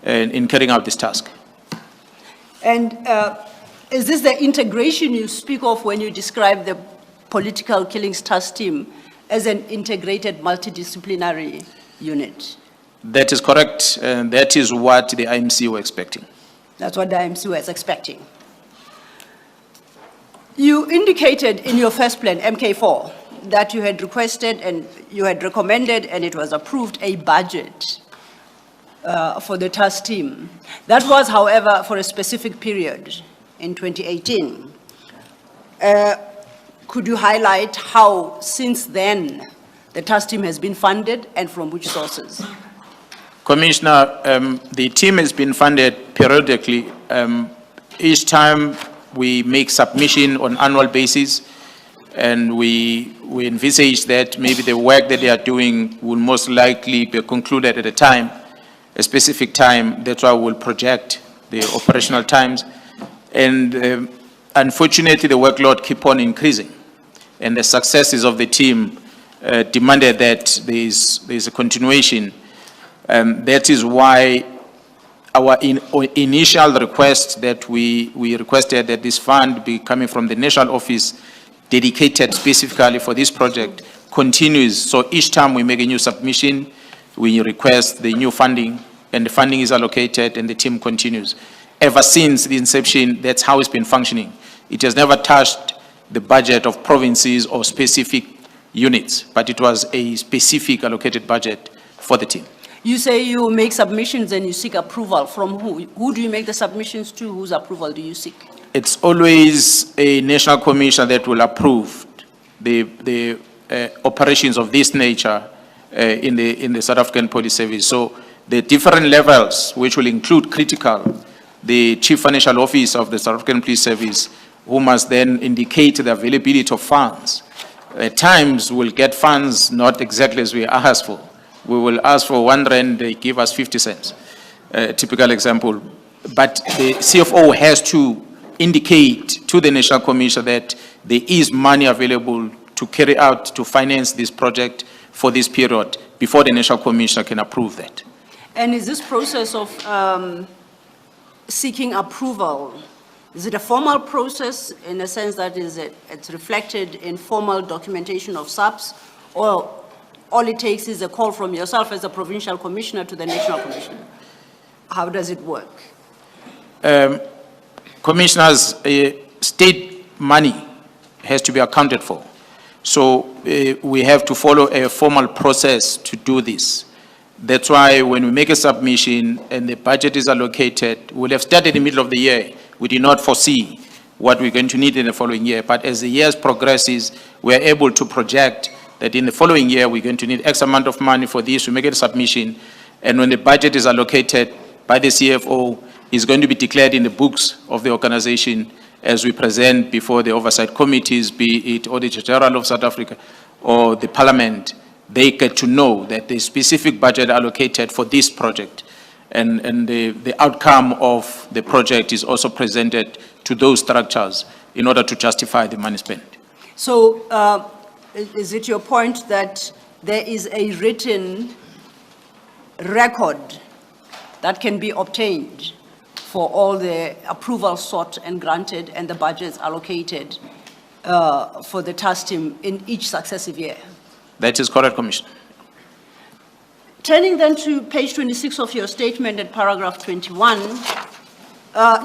in carrying out this task. And is this the integration you speak of when you describe the political killings task team as an integrated multidisciplinary unit? That is correct, and that is what the IMC were expecting. That's what the IMC was expecting. You indicated in your first plan, MK4, that you had requested and you had recommended, and it was approved, a budget for the task team. That was, however, for a specific period in 2018. Could you highlight how, since then, the task team has been funded and from which sources? Commissioner, the team has been funded periodically. Each time we make submission on annual basis, and we envisage that maybe the work that they are doing will most likely be concluded at a specific time. That's why we'll project the operational times. And unfortunately, the workload keep on increasing. And the successes of the team demanded that there's a continuation. That is why our initial request that we requested that this fund be coming from the national office dedicated specifically for this project continues. So each time we make a new submission, we request the new funding, and the funding is allocated and the team continues. Ever since the inception, that's how it's been functioning. It has never touched the budget of provinces or specific units, but it was a specific allocated budget for the team. You say you make submissions and you seek approval from who? Who do you make the submissions to? Whose approval do you seek? It's always a national commission that will approve the operations of this nature in the South African Police Service. So the different levels, which will include critical, the Chief Financial Officer of the South African Police Service, who must then indicate the availability of funds. At times, we'll get funds not exactly as we ask for. We will ask for 1 rand, they give us 50 cents, typical example. But the CFO has to indicate to the National Commission that there is money available to carry out, to finance this project for this period before the National Commissioner can approve that. And is this process of seeking approval, is it a formal process in a sense that it's reflected in formal documentation of SAPS, or all it takes is a call from yourself as a provincial commissioner to the national commissioner? How does it work? Commissioners, state money has to be accounted for. So we have to follow a formal process to do this. That's why when we make a submission and the budget is allocated, we'll have started in the middle of the year. We did not foresee what we're going to need in the following year. But as the years progresses, we're able to project that in the following year, we're going to need X amount of money for this. We make a submission. And when the budget is allocated by the CFO, it's going to be declared in the books of the organization as we present before the oversight committees, be it Auditor General of South Africa or the Parliament. They get to know that the specific budget allocated for this project and the outcome of the project is also presented to those structures in order to justify the money spent. So is it your point that there is a written record that can be obtained for all the approvals sought and granted and the budgets allocated for the task team in each successive year? That is correct, Commissioner. Turning then to page 26 of your statement at paragraph 21,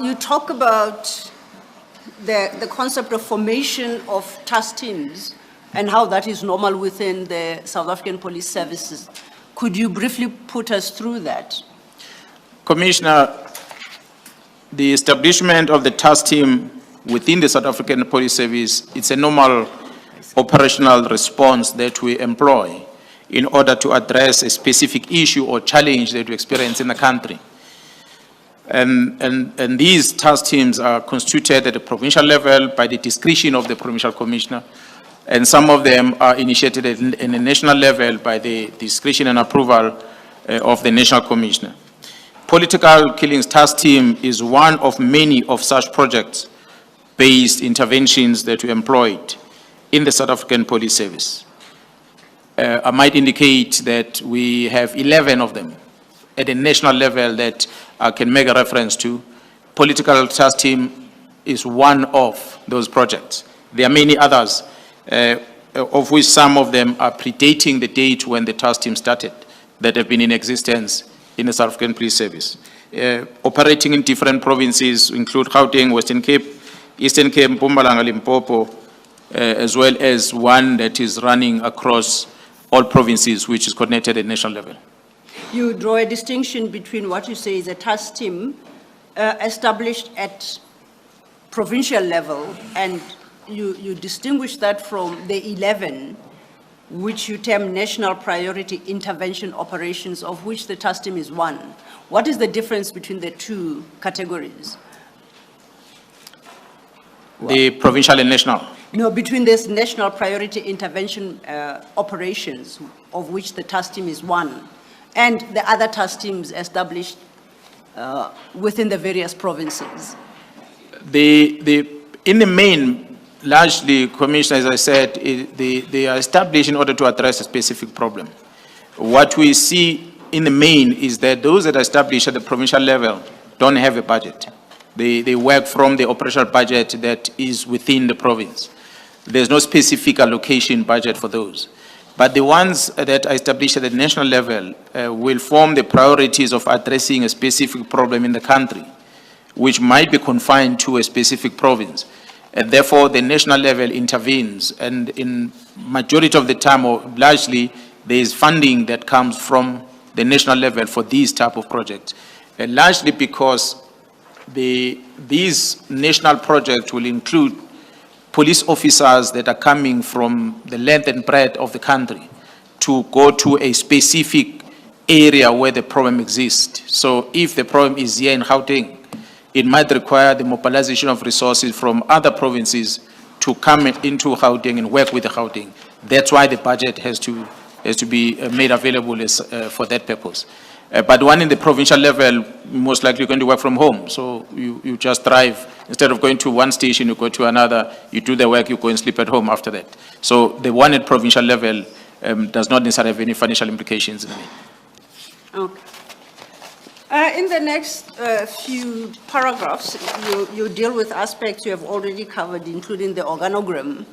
you talk about the concept of formation of task teams and how that is normal within the South African Police Services. Could you briefly put us through that? Commissioner, the establishment of the task team within the South African Police Service, it's a normal operational response that we employ in order to address a specific issue or challenge that we experience in the country. And these task teams are constituted at the provincial level by the discretion of the provincial commissioner, and some of them are initiated in the national level by the discretion and approval of the national commissioner. Political Killings Task Team is one of many of such projects-based interventions that we employed in the South African Police Service. I might indicate that we have 11 of them at a national level that I can make a reference to. Political Task Team is one of those projects. There are many others, of which some of them are predating the date when the task team started, that have been in existence in the South African Police Service. Operating in different provinces include Gauteng, Western Cape, Eastern Cape, Mpumalanga, Limpopo, as well as one that is running across all provinces, which is coordinated at national level. You draw a distinction between what you say is a task team established at provincial level, and you distinguish that from the 11 which you term national priority intervention operations, of which the task team is one. What is the difference between the two categories? The provincial and national. No, between this national priority intervention operations, of which the task team is one, and the other task teams established within the various provinces. In the main, largely, Commissioner, as I said, they are established in order to address a specific problem. What we see in the main is that those that are established at the provincial level don't have a budget. They work from the operational budget that is within the province. There's no specific allocation budget for those. But the ones that are established at the national level will form the priorities of addressing a specific problem in the country, which might be confined to a specific province. And therefore, the national level intervenes. And in majority of the time, or largely, there is funding that comes from the national level for these type of projects. And largely because these national projects will include police officers that are coming from the length and breadth of the country to go to a specific area where the problem exists. So if the problem is here in Gauteng, it might require the mobilization of resources from other provinces to come into Gauteng and work with the Gauteng. That's why the budget has to be made available for that purpose. But one in the provincial level, most likely going to work from home. So you just drive, instead of going to one station, you go to another, you do the work, you go and sleep at home after that. So the one at provincial level does not necessarily have any financial implications. Okay. In the next few paragraphs, you deal with aspects you have already covered, including the organogram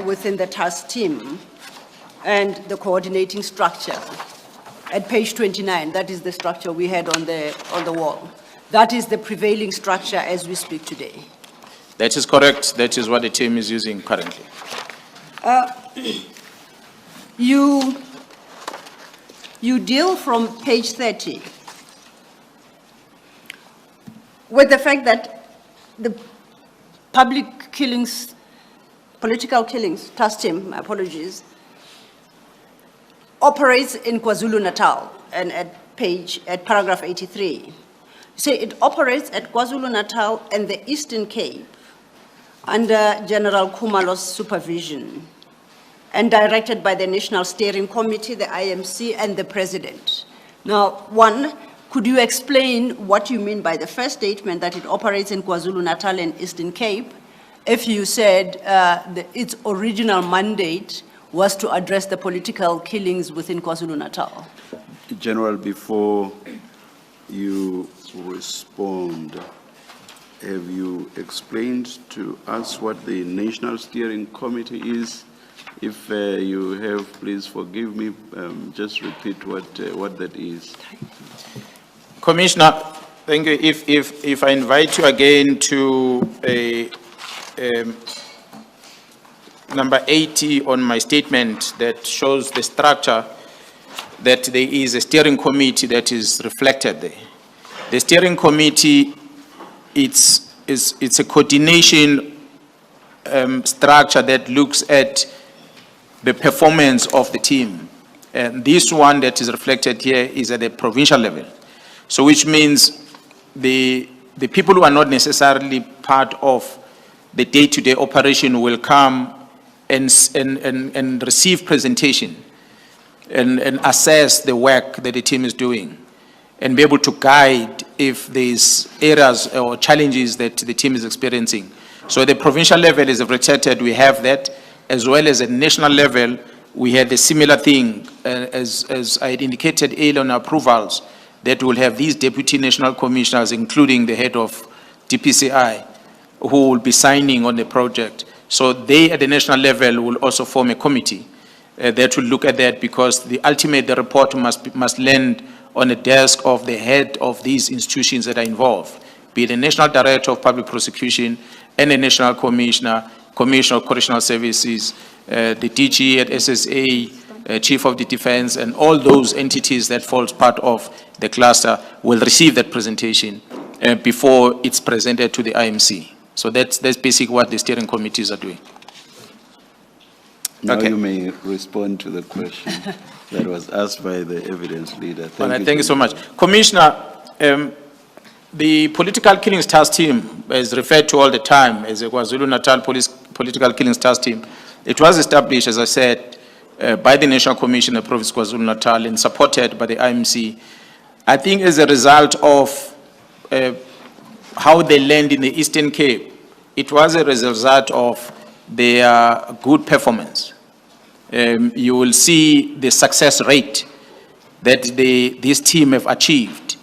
within the task team and the coordinating structure. At page 29, that is the structure we had on the wall. That is the prevailing structure as we speak today. That is correct. That is what the team is using currently. You deal from page 30 with the fact that the public killings, political killings, task team, my apologies, operates in KwaZulu-Natal, and at paragraph 83. You say it operates at KwaZulu-Natal and the Eastern Cape under General Khumalo's supervision and directed by the National Steering Committee, the IMC, and the President. Now, one, could you explain what you mean by the first statement that it operates in KwaZulu-Natal and Eastern Cape, if you said its original mandate was to address the political killings within KwaZulu-Natal? General, before you respond, have you explained to us what the National Steering Committee is? If you have, please forgive me, just repeat what that is. Commissioner, thank you. If I invite you again to number 80 on my statement that shows the structure, that there is a steering committee that is reflected there. The steering committee, it's a coordination structure that looks at the performance of the team. And this one that is reflected here is at the provincial level. So which means the people who are not necessarily part of the day-to-day operation will come and receive presentation and assess the work that the team is doing and be able to guide if there's areas or challenges that the team is experiencing. So at the provincial level is reflected, we have that, as well as at national level, we had a similar thing, as I had indicated earlier on approvals, that will have these deputy national commissioners, including the head of DPCI, who will be signing on the project. So they at the national level will also form a committee that will look at that, because the report must land on the desk of the head of these institutions that are involved, be it the National Director of Public Prosecution and the National Commissioner, Commissioner of Correctional Services, the DG at SSA, Chief of the Defense, and all those entities that falls part of the cluster will receive that presentation before it's presented to the IMC. So that's basically what the steering committees are doing. Now Okay. you may respond to the question that was asked by the evidence leader. All right, you. thank you so much. Commissioner, the political killings task team is referred to all the time as a KwaZulu-Natal political killings task team. It was established, as I said, by the National Commission of Province KwaZulu-Natal and supported by the IMC. I think as a result of how they land in the Eastern Cape, it was a result of their good performance. You will see the success rate that this team have achieved,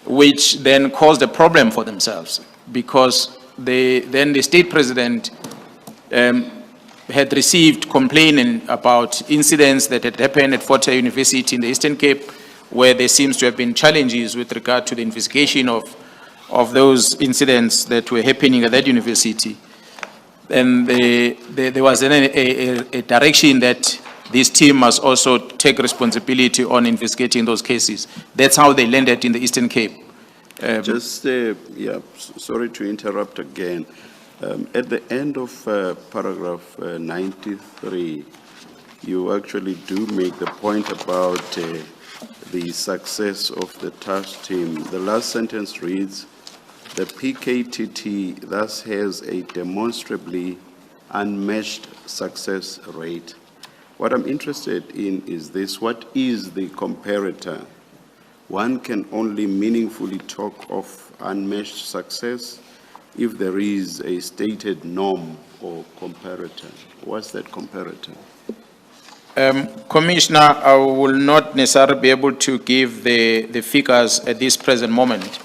which then caused a problem for themselves, because then the state president had received complaining about incidents that had happened at Fort Hare University in the Eastern Cape, where there seems to have been challenges with regard to the investigation of those incidents that were happening at that university. And there was a direction that this team must also take responsibility on investigating those cases. That's how they landed in the Eastern Cape. Sorry to interrupt again. At the end of paragraph 93, you actually do make the point about the success of the task team. The last sentence reads, the PKTT thus has a demonstrably unmatched success rate. What I'm interested in is this: what is the comparator? One can only meaningfully talk of unmatched success if there is a stated norm or comparator. What's that comparator? Commissioner, I will not necessarily be able to give the figures at this present moment,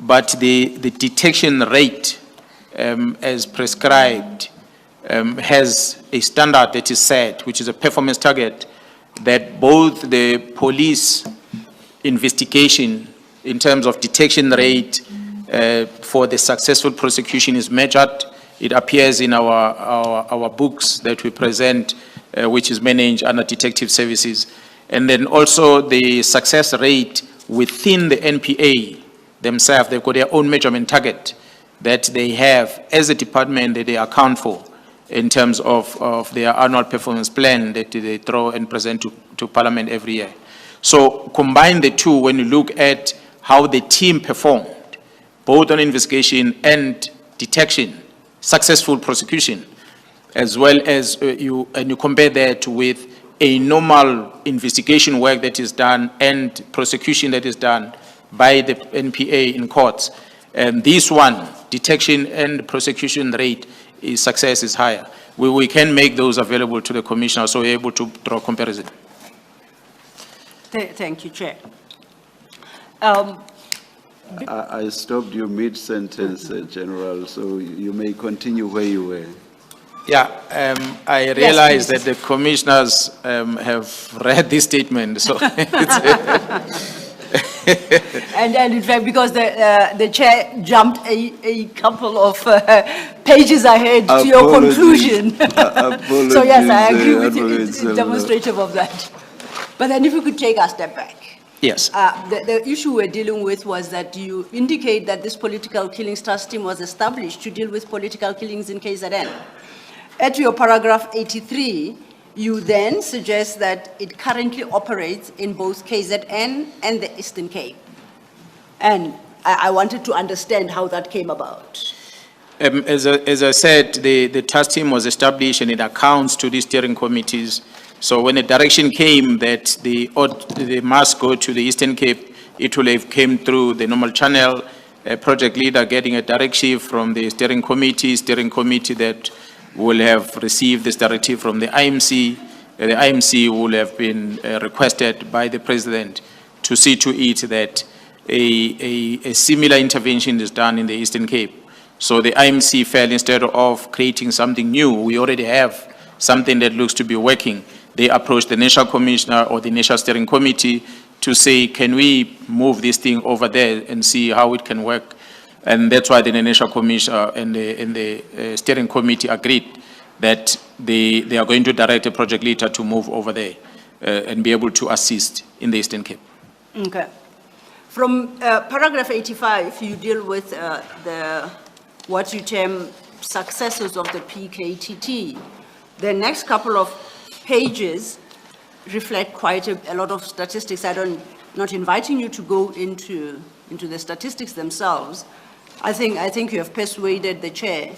but the detection rate as prescribed has a standard that is set, which is a performance target, that both the police investigation in terms of detection rate for the successful prosecution is measured. It appears in our books that we present, which is managed under detective services. And then also the success rate within the NPA themselves, they've got their own measurement target that they have as a department that they account for in terms of their annual performance plan that they throw and present to Parliament every year. So combine the two when you look at how the team performed, both on investigation and detection, successful prosecution, as well as you compare that with a normal investigation work that is done and prosecution that is done by the NPA in courts. And this one, detection and prosecution rate, success is higher. We can make those available to the commissioner, so we're able to draw comparison. Thank you, Chair. I stopped you mid-sentence, General, so you may continue where you were. Yeah, I realize that the commissioners have read this statement, so and in fact, because the chair jumped a couple of pages ahead to your conclusion. So yes, I agree with you. It's demonstrative of that. But then if you could take a step back. Yes. The issue we're dealing with was that you indicate that this political killings task team was established to deal with political killings in KZN. At your paragraph 83, you then suggest that it currently operates in both KZN and the Eastern Cape. And I wanted to understand how that came about. As I said, the task team was established and it accounts to the steering committees. So when the direction came that they must go to the Eastern Cape, it will have came through the normal channel, a project leader getting a directive from the steering committee that will have received this directive from the IMC. The IMC will have been requested by the president to see to it that a similar intervention is done in the Eastern Cape. So the IMC felt instead of creating something new, we already have something that looks to be working. They approached the National Commissioner or the National Steering Committee to say, can we move this thing over there and see how it can work? And that's why the National Commissioner and the Steering Committee agreed that they are going to direct a project leader to move over there and be able to assist in the Eastern Cape. Okay. From paragraph 85, you deal with what you term successes of the PKTT. The next couple of pages reflect quite a lot of statistics. Not inviting you to go into the statistics themselves. I think you have persuaded the chair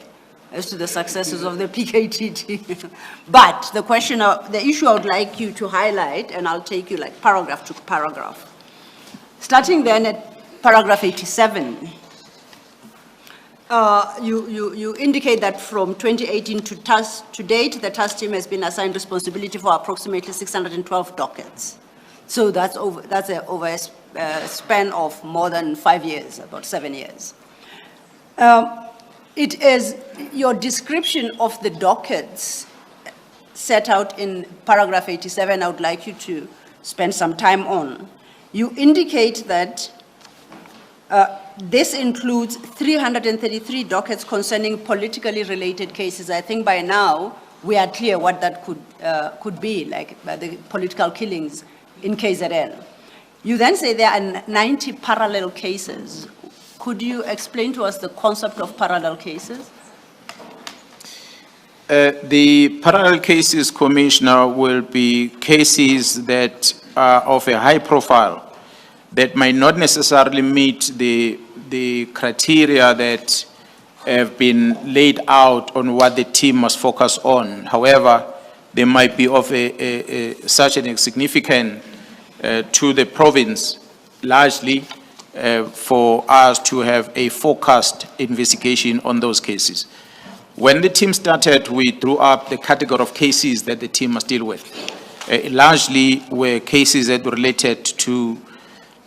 as to the successes of the PKTT. But the issue I would like you to highlight, and I'll take you like paragraph to paragraph. Starting then at paragraph 87, you indicate that from 2018 to date, the task team has been assigned responsibility for approximately 612 dockets. So that's over a span of more than 5 years, about 7 years. It is your description of the dockets set out in paragraph 87 I would like you to spend some time on. You indicate that this includes 333 dockets concerning politically related cases. I think by now we are clear what that could be, like the political killings in KZN. You then say there are 90 parallel cases. Could you explain to us the concept of parallel cases? The parallel cases, Commissioner, will be cases that are of a high profile that might not necessarily meet the criteria that have been laid out on what the team must focus on. However, they might be of such a significant to the province, largely for us to have a focused investigation on those cases. When the team started, we drew up the category of cases that the team must deal with. Largely were cases that were related to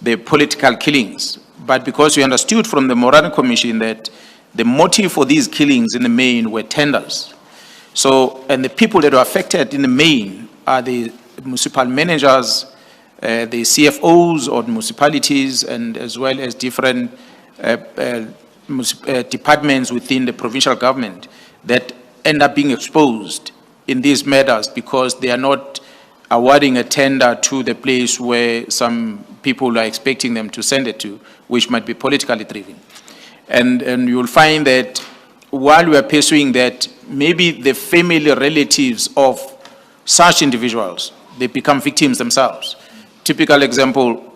the political killings. But because we understood from the Moran Commission that the motive for these killings in the main were tenders. So, and the people that were affected in the main are the municipal managers, the CFOs or municipalities, and as well as different departments within the provincial government that end up being exposed in these matters because they are not awarding a tender to the place where some people are expecting them to send it to, which might be politically driven. And you'll find that while we are pursuing that, maybe the family relatives of such individuals, they become victims themselves. Typical example,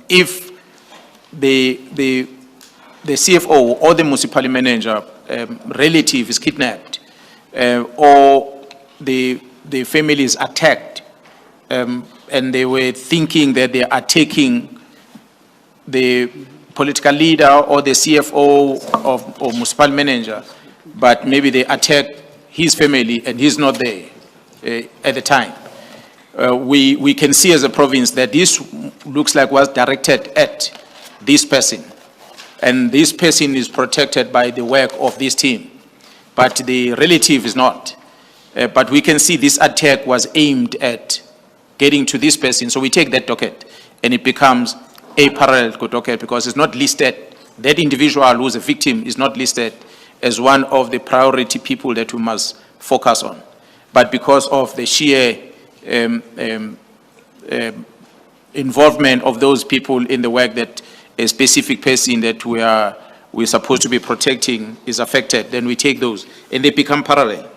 if the CFO or the municipal manager relative is kidnapped or the family is attacked and they were thinking that they are taking the political leader or the CFO or municipal manager, but maybe they attack his family and he's not there at the time. We can see as a province that this looks like was directed at this person. And this person is protected by the work of this team, but the relative is not. But we can see this attack was aimed at getting to this person. So we take that docket and it becomes a parallel docket because it's not listed. That individual who's a victim is not listed as one of the priority people that we must focus on. But because of the sheer involvement of those people in the work that a specific person that we're supposed to be protecting is affected, then we take those and they become parallel.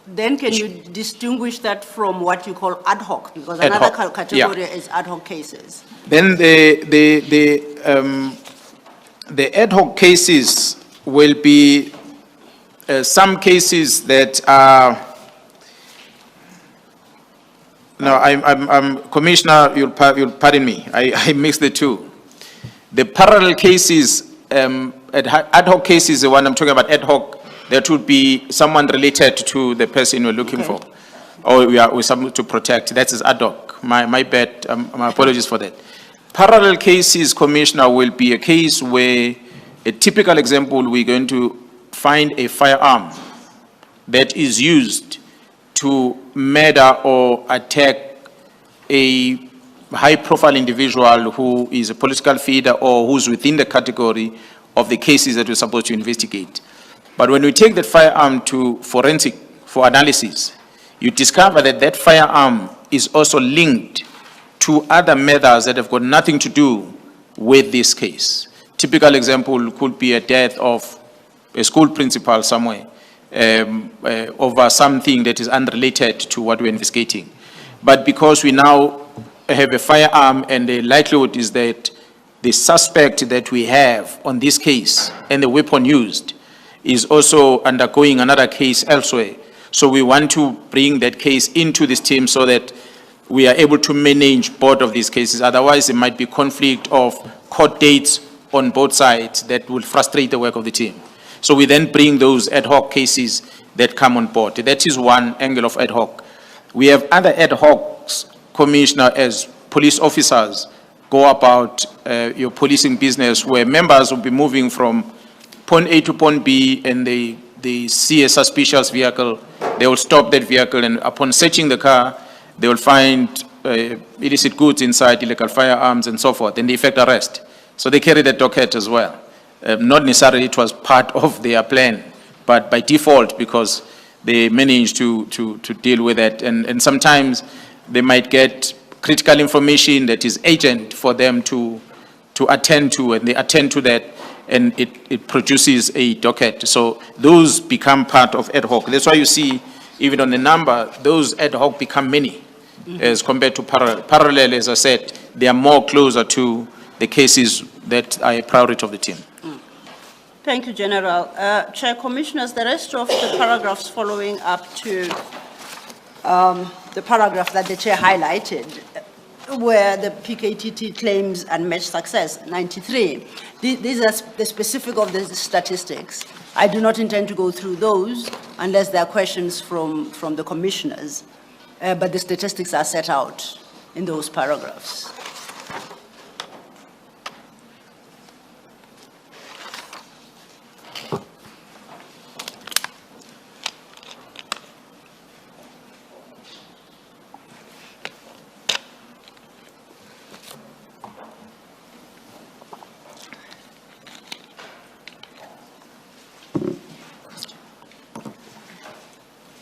Then can you distinguish that from what you call ad hoc? Because another category is ad hoc cases. Then the ad hoc cases will be some cases that are. No, I'm Commissioner, you'll pardon me, I mixed the two. The parallel cases, ad hoc cases, the one I'm talking about ad hoc, that would be someone related to the person we're looking for, or we're supposed to protect. That is ad hoc. My bad, my apologies for that. Parallel cases, Commissioner, will be a case where, a typical example, we're going to find a firearm that is used to murder or attack a high-profile individual who is a political figure or who's within the category of the cases that we're supposed to investigate. But when we take that firearm to forensic for analysis, you discover that that firearm is also linked to other matters that have got nothing to do with this case. Typical example could be a death of a school principal somewhere, over something that is unrelated to what we're investigating. But because we now have a firearm and the likelihood is that the suspect that we have on this case and the weapon used is also undergoing another case elsewhere. So we want to bring that case into this team so that we are able to manage both of these cases. Otherwise, there might be conflict of court dates on both sides that will frustrate the work of the team. So we then bring those ad hoc cases that come on board. That is one angle of ad hoc. We have other ad hocs, Commissioner, as police officers go about your policing business, where members will be moving from point A to point B and they see a suspicious vehicle. They will stop that vehicle, and upon searching the car, they will find illicit goods inside, illegal firearms and so forth, and they effect arrest. So they carry that docket as well. Not necessarily it was part of their plan, but by default, because they managed to deal with it. And sometimes they might get critical information that is urgent for them to attend to, and they attend to that, and it produces a docket. So those become part of ad hoc. That's why you see, even on the number, those ad hoc become many as compared to parallel. Parallel, as I said, they are more closer to the cases that are a priority of the team. Thank you, General. Chair, Commissioners, the rest of the paragraphs following up to the paragraph that the Chair highlighted, where the PKTT claims unmatched success, 93. These are the specific of the statistics. I do not intend to go through those unless there are questions from the Commissioners, but the statistics are set out in those paragraphs.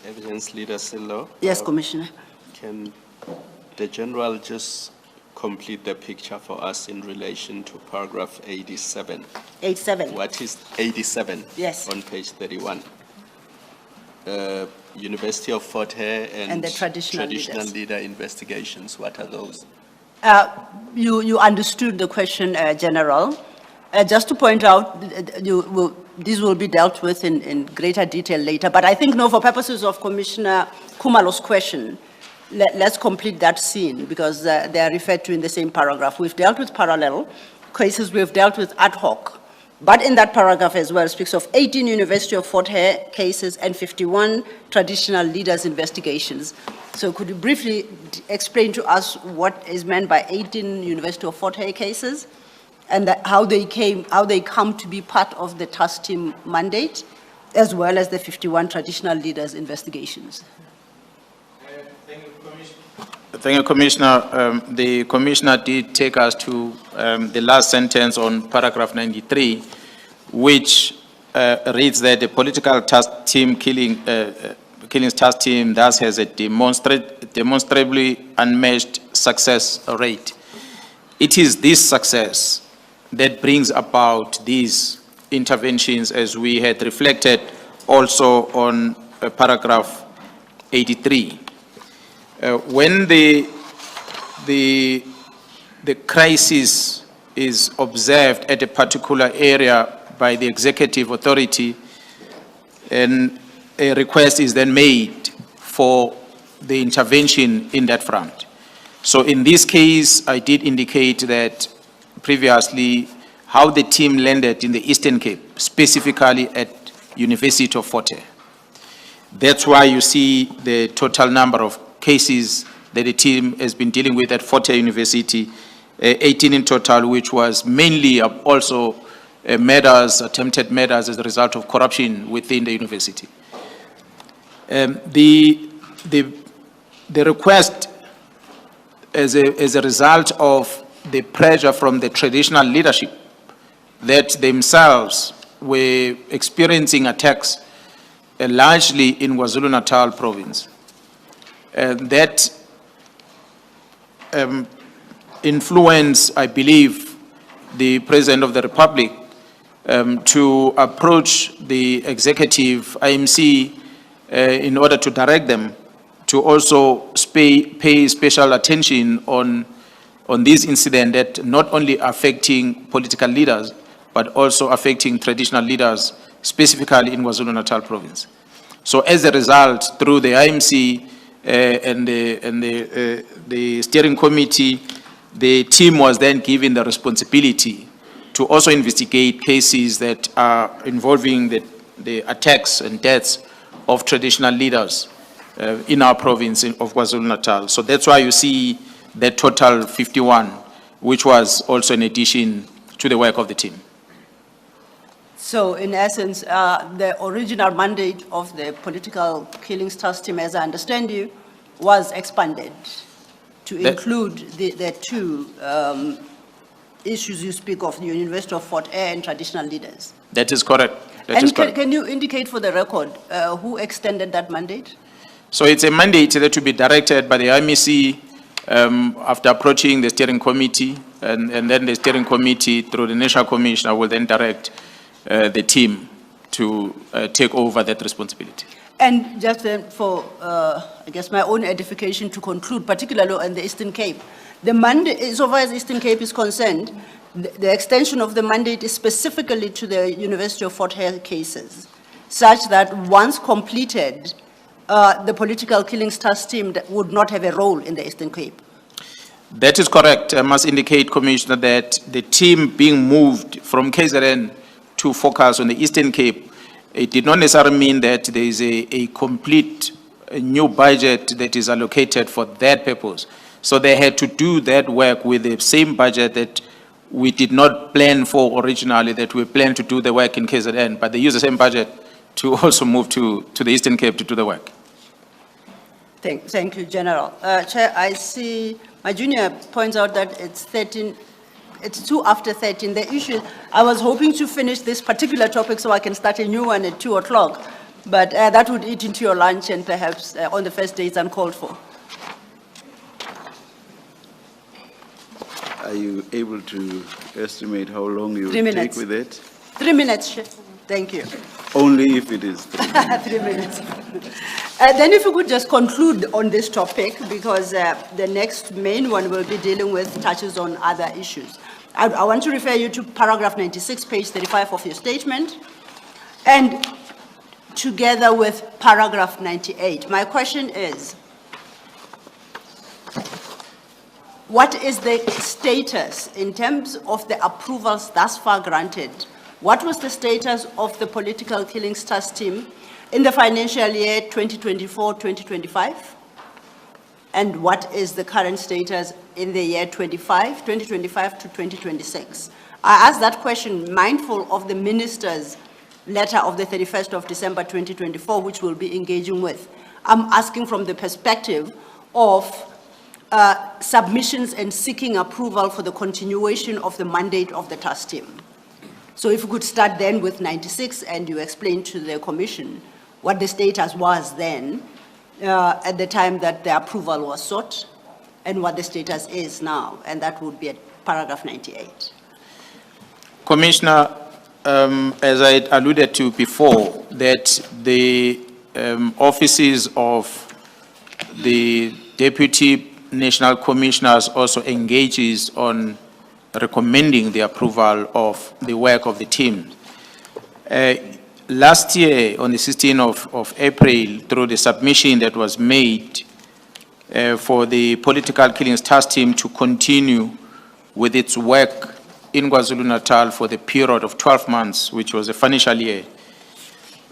Evidence Leader Sillo. Yes, Commissioner. Can the General just complete the picture for us in relation to paragraph 87? 87. What is 87? Yes. On page 31. University of Fort Hare and the traditional leader investigations, what are those? You understood the question, General. Just to point out, these will be dealt with in greater detail later, but I think, no, for purposes of Commissioner Khumalo's question, let's complete that scene because they are referred to in the same paragraph. We've dealt with parallel cases, we've dealt with ad hoc, but in that paragraph as well speaks of 18 University of Fort Hare cases and 51 traditional leaders investigations. So could you briefly explain to us what is meant by 18 University of Fort Hare cases? And how they come to be part of the task team mandate, as well as the 51 traditional leaders investigations. Thank you, Commissioner. The Commissioner did take us to the last sentence on paragraph 93, which reads that the political task team killings task team thus has a demonstrably unmatched success rate. It is this success that brings about these interventions, as we had reflected also on paragraph 83. When the crisis is observed at a particular area by the executive authority, and a request is then made for the intervention in that front. So in this case, I did indicate that previously how the team landed in the Eastern Cape, specifically at University of Fort Hare. That's why you see the total number of cases that the team has been dealing with at Fort Hare University, 18 in total, which was mainly also murders, attempted murders as a result of corruption within the university. The request as a result of the pressure from the traditional leadership that themselves were experiencing attacks largely in KwaZulu-Natal province. That influence, I believe, the President of the Republic to approach the executive IMC in order to direct them to also pay special attention on this incident that not only affecting political leaders, but also affecting traditional leaders, specifically in KwaZulu-Natal province. So as a result, through the IMC and the steering committee, the team was then given the responsibility to also investigate cases that are involving the attacks and deaths of traditional leaders in our province of KwaZulu-Natal. So that's why you see the total 51, which was also in addition to the work of the team. So in essence, the original mandate of the political killings task team, as I understand you, was expanded to include the two issues you speak of, the University of Fort Hare and traditional leaders. That is correct. That is correct. Can you indicate for the record who extended that mandate? So it's a mandate that to be directed by the IMC after approaching the steering committee, and then the steering committee through the National Commissioner will then direct the team to take over that responsibility. And just then for, I guess, my own edification to conclude, particularly on the Eastern Cape, the mandate, so far as Eastern Cape is concerned, the extension of the mandate is specifically to the University of Fort Hare cases, such that once completed, the political killings task team would not have a role in the Eastern Cape. That is correct. I must indicate, Commissioner, that the team being moved from KZN to focus on the Eastern Cape, it did not necessarily mean that there is a complete new budget that is allocated for that purpose. So they had to do that work with the same budget that we did not plan for originally, that we planned to do the work in KZN, but they use the same budget to also move to the Eastern Cape to do the work. Thank you, General. Chair, I see my junior points out that it's 13, it's 2 after 13. The issue, I was hoping to finish this particular topic so I can start a new one at 2 o'clock, but that would eat into your lunch and perhaps on the first day it's uncalled for. Are you able to estimate how long you 3 will minutes. take with it? 3 minutes, Chair. Thank you. Only if it is 3 minutes. 3 minutes. Then if you could just conclude on this topic, because the next main one will be dealing with touches on other issues. I want to refer you to paragraph 96, page 35 of your statement, and together with paragraph 98. My question is, what is the status in terms of the approvals thus far granted? What was the status of the political killings task team in the financial year 2024-2025? And what is the current status in the year 2025 to 2026? I ask that question mindful of the minister's letter of the 31st of December 2024, which we'll be engaging with. I'm asking from the perspective of submissions and seeking approval for the continuation of the mandate of the task team. So if we could start then with 96 and you explain to the commission what the status was then at the time that the approval was sought and what the status is now, and that would be at paragraph 98. Commissioner, as I alluded to before, that the offices of the Deputy National Commissioners also engages on recommending the approval of the work of the team. Last year, on the 16th of April, through the submission that was made for the political killings task team to continue with its work in KwaZulu-Natal for the period of 12 months, which was a financial year,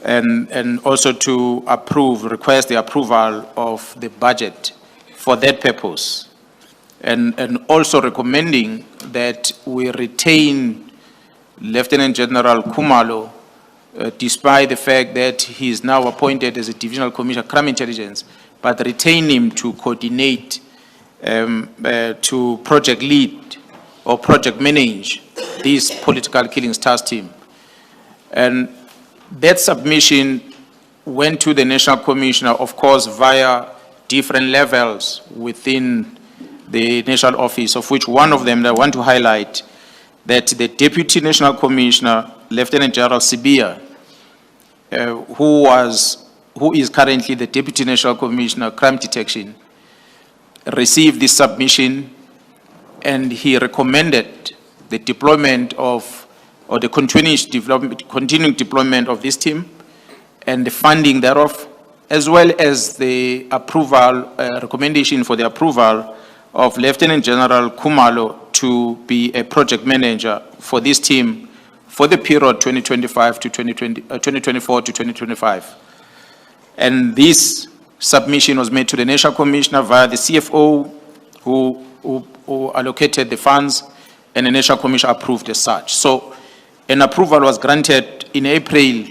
and also to request the approval of the budget for that purpose, and also recommending that we retain Lieutenant General Khumalo, despite the fact that he is now appointed as a Divisional Commissioner of Crime Intelligence, but retain him to coordinate, to project lead or project manage this political killings task team. And that submission went to the National Commissioner, of course, via different levels within the National Office, of which one of them that I want to highlight, that the Deputy National Commissioner Lieutenant General Sibia, who is currently the Deputy National Commissioner, Crime Detection, received this submission and he recommended the deployment of, or the continuing deployment of this team and the funding thereof, as well as the approval, recommendation for the approval of Lieutenant General Khumalo to be a project manager for this team for the period 2024 to 2025. And this submission was made to the National Commissioner via the CFO who allocated the funds, and the National Commissioner approved as such. So an approval was granted in April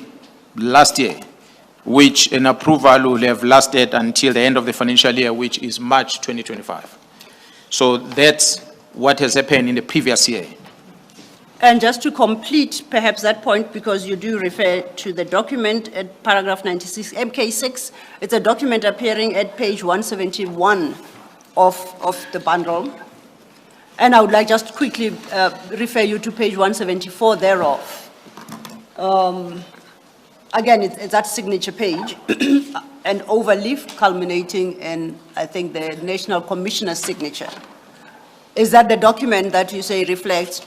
last year, which an approval will have lasted until the end of the financial year, which is March 2025. So that's what has happened in the previous year. And just to complete perhaps that point, because you do refer to the document at paragraph 96, MK6, it's a document appearing at page 171 of the bundle. And I would like just quickly refer you to page 174 thereof. Again, it's that signature page, an overleaf culminating in, I think, the National Commissioner's signature. Is that the document that you say reflects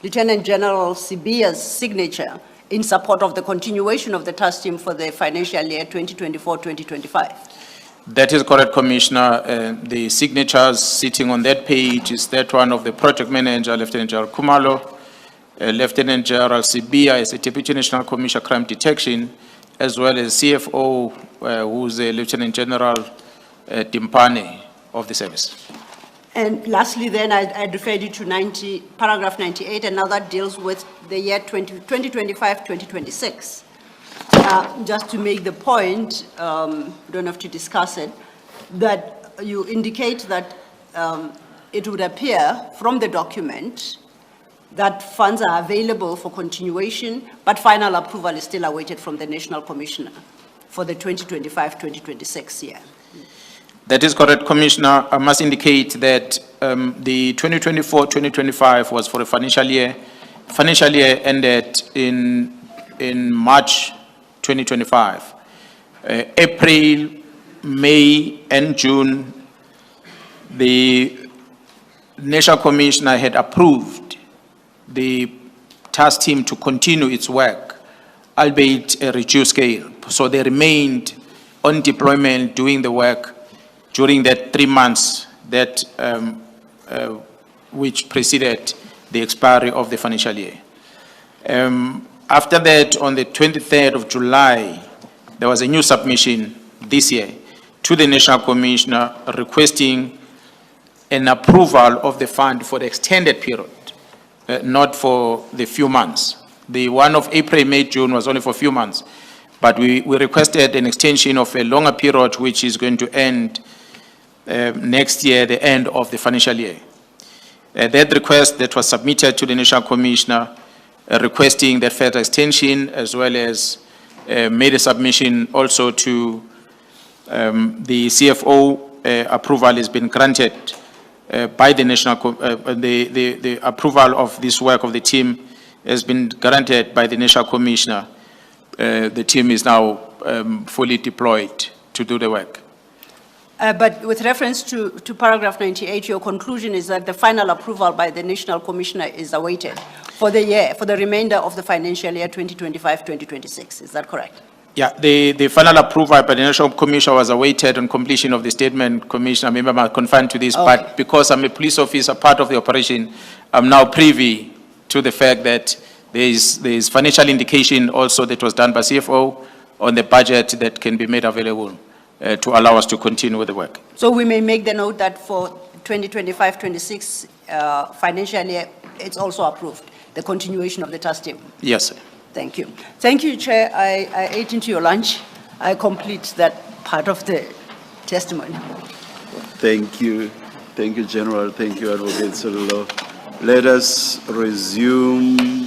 Lieutenant General Sibia's signature in support of the continuation of the task team for the financial year 2024-2025? That is correct, Commissioner. The signatures sitting on that page is that one of the project manager, Lieutenant General Khumalo, Lieutenant General Sibia is a Deputy National Commissioner Crime Detection, as well as CFO, who's a Lieutenant General Timpane of the service. And lastly, then, I referred you to paragraph 98, and now that deals with the year 2025-2026. Just to make the point, we don't have to discuss it, that you indicate that it would appear from the document that funds are available for continuation, but final approval is still awaited from the National Commissioner for the 2025-2026 year. That is correct, Commissioner. I must indicate that the 2024-2025 was for a financial year. Financial year ended in March 2025. April, May, and June, the National Commissioner had approved the task team to continue its work, albeit a reduced scale. So they remained on deployment doing the work during that 3 months that which preceded the expiry of the financial year. After that, on the 23rd of July, there was a new submission this year to the National Commissioner requesting an approval of the fund for the extended period, not for the few months. The one of April, May, June was only for a few months, but we requested an extension of a longer period, which is going to end next year, the end of the financial year. That request that was submitted to the National Commissioner requesting that further extension, as well as made a submission also to the CFO. Approval has been granted by the National, the approval of this work of the team has been granted by the National Commissioner. The team is now fully deployed to do the work. But with reference to paragraph 98, your conclusion is that the final approval by the National Commissioner is awaited for the year, for the remainder of the financial year 2025-2026. Is that correct? Yeah, the final approval by the National Commissioner was awaited on completion of the statement. Commissioner, maybe I'm confined to this, Okay. but because I'm a police officer, part of the operation, I'm now privy to the fact that there is financial indication also that was done by CFO on the budget that can be made available to allow us to continue with the work. So we may make the note that for 2025-26 financial year, it's also approved, the continuation of the task team. Yes, sir. Thank you. Thank you, Chair. I ate into your lunch. I complete that part of the testimony. Thank you. Thank you, General. Thank you, Advocate Sololo. Let us resume.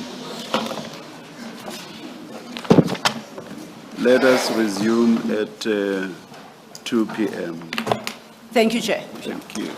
Let us resume at 2 p.m. Thank you, Chair. Thank you.